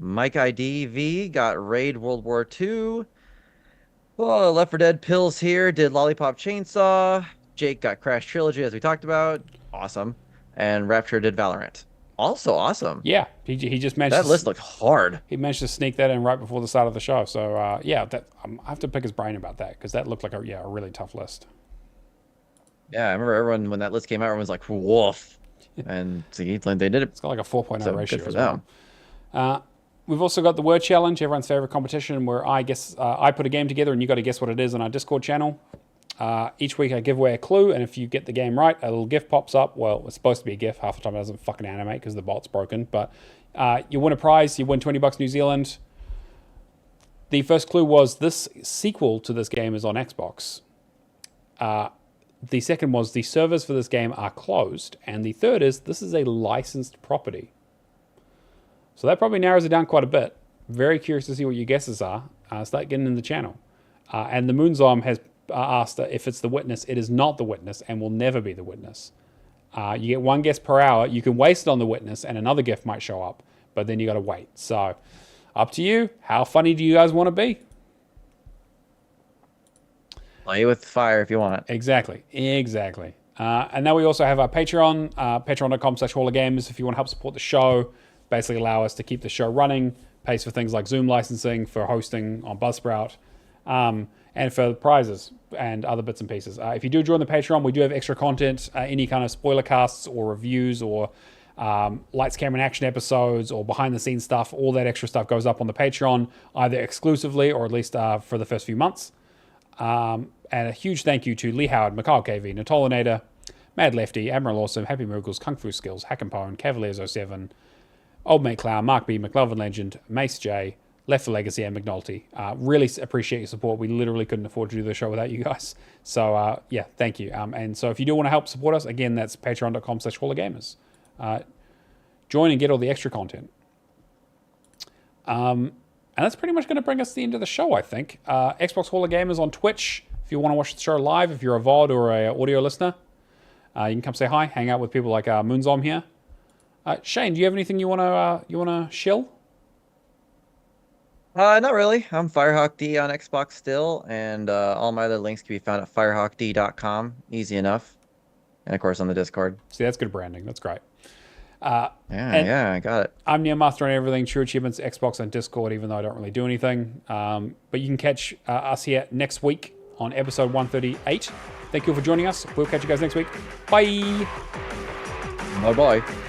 Mike ID V got Raid World War II. Oh, Left 4 Dead Pills here did Lollipop Chainsaw. Jake got Crash Trilogy, as we talked about. Awesome. And Rapture did Valorant. Also awesome. Yeah, he just managed. That list looked hard. He managed to sneak that in right before the start of the show. So yeah, I have to pick his brain about that, because that looked like a really tough list. Yeah, I remember everyone when that list came out, everyone was like, "Woof!" And see, they did it. It's got like a 4.0 So ratio good for as them. well. We've also got the word challenge, everyone's favorite competition, where I put a game together and you got to guess what it is on our Discord channel. Each week I give away a clue, and if you get the game right, a little GIF pops up. Well, it's supposed to be a GIF. Half the time it doesn't fucking animate because the bot's broken. But you win a prize. You win $20 New Zealand. The first clue was this sequel to this game is on Xbox. The second was the servers for this game are closed. And the third is this is a licensed property. So that probably narrows it down quite a bit. Very curious to see what your guesses are. Start getting in the channel. And the Moonzom has asked if it's the witness. It is not the witness and will never be the witness. You get one guess per hour. You can waste it on the witness and another gift might show up, but then you got to wait. So up to you. How funny do you guys want to be? Play with fire if you want. Exactly. And now we also have our Patreon, patreon.com/HallofGamers if you want to help support the show, basically allow us to keep the show running, pays for things like Zoom licensing, for hosting on Buzzsprout, and for prizes and other bits and pieces. If you do join the Patreon, we do have extra content, any kind of spoiler casts or reviews or lights, camera, and action episodes or behind-the-scenes stuff. All that extra stuff goes up on the Patreon, either exclusively or at least for the first few months. And a huge thank you to Lee Howard, Mikhail KV, Natolinator, Mad Lefty, Admiral Awesome, Happy Miracles, Kung Fu Skills, Hack and Pone, Cavaliers07, Old Mate Clown, Mark B, McLovin Legend, Mace J, Left for Legacy, and McNulty. Really appreciate your support. We literally couldn't afford to do the show without you guys. So, yeah, thank you. And so if you do want to help support us, again, that's patreon.com/HallofGamers. Join and get all the extra content. And that's pretty much going to bring us to the end of the show, I think. Xbox Hall of Gamers on Twitch. If you want to watch the show live, if you're a VOD or a audio listener, you can come say hi, hang out with people like Moonzom here. Shane, do you have anything you wanna shill? Not really. I'm FirehawkD on Xbox still, and all my other links can be found at firehawkd.com. Easy enough. And of course on the Discord. See, that's good branding. That's great. Yeah, I got it. I'm Neomaster on everything. True Achievements, Xbox, and Discord, even though I don't really do anything. But you can catch us here next week on episode 138. Thank you all for joining us. We'll catch you guys next week. Bye. Bye-bye.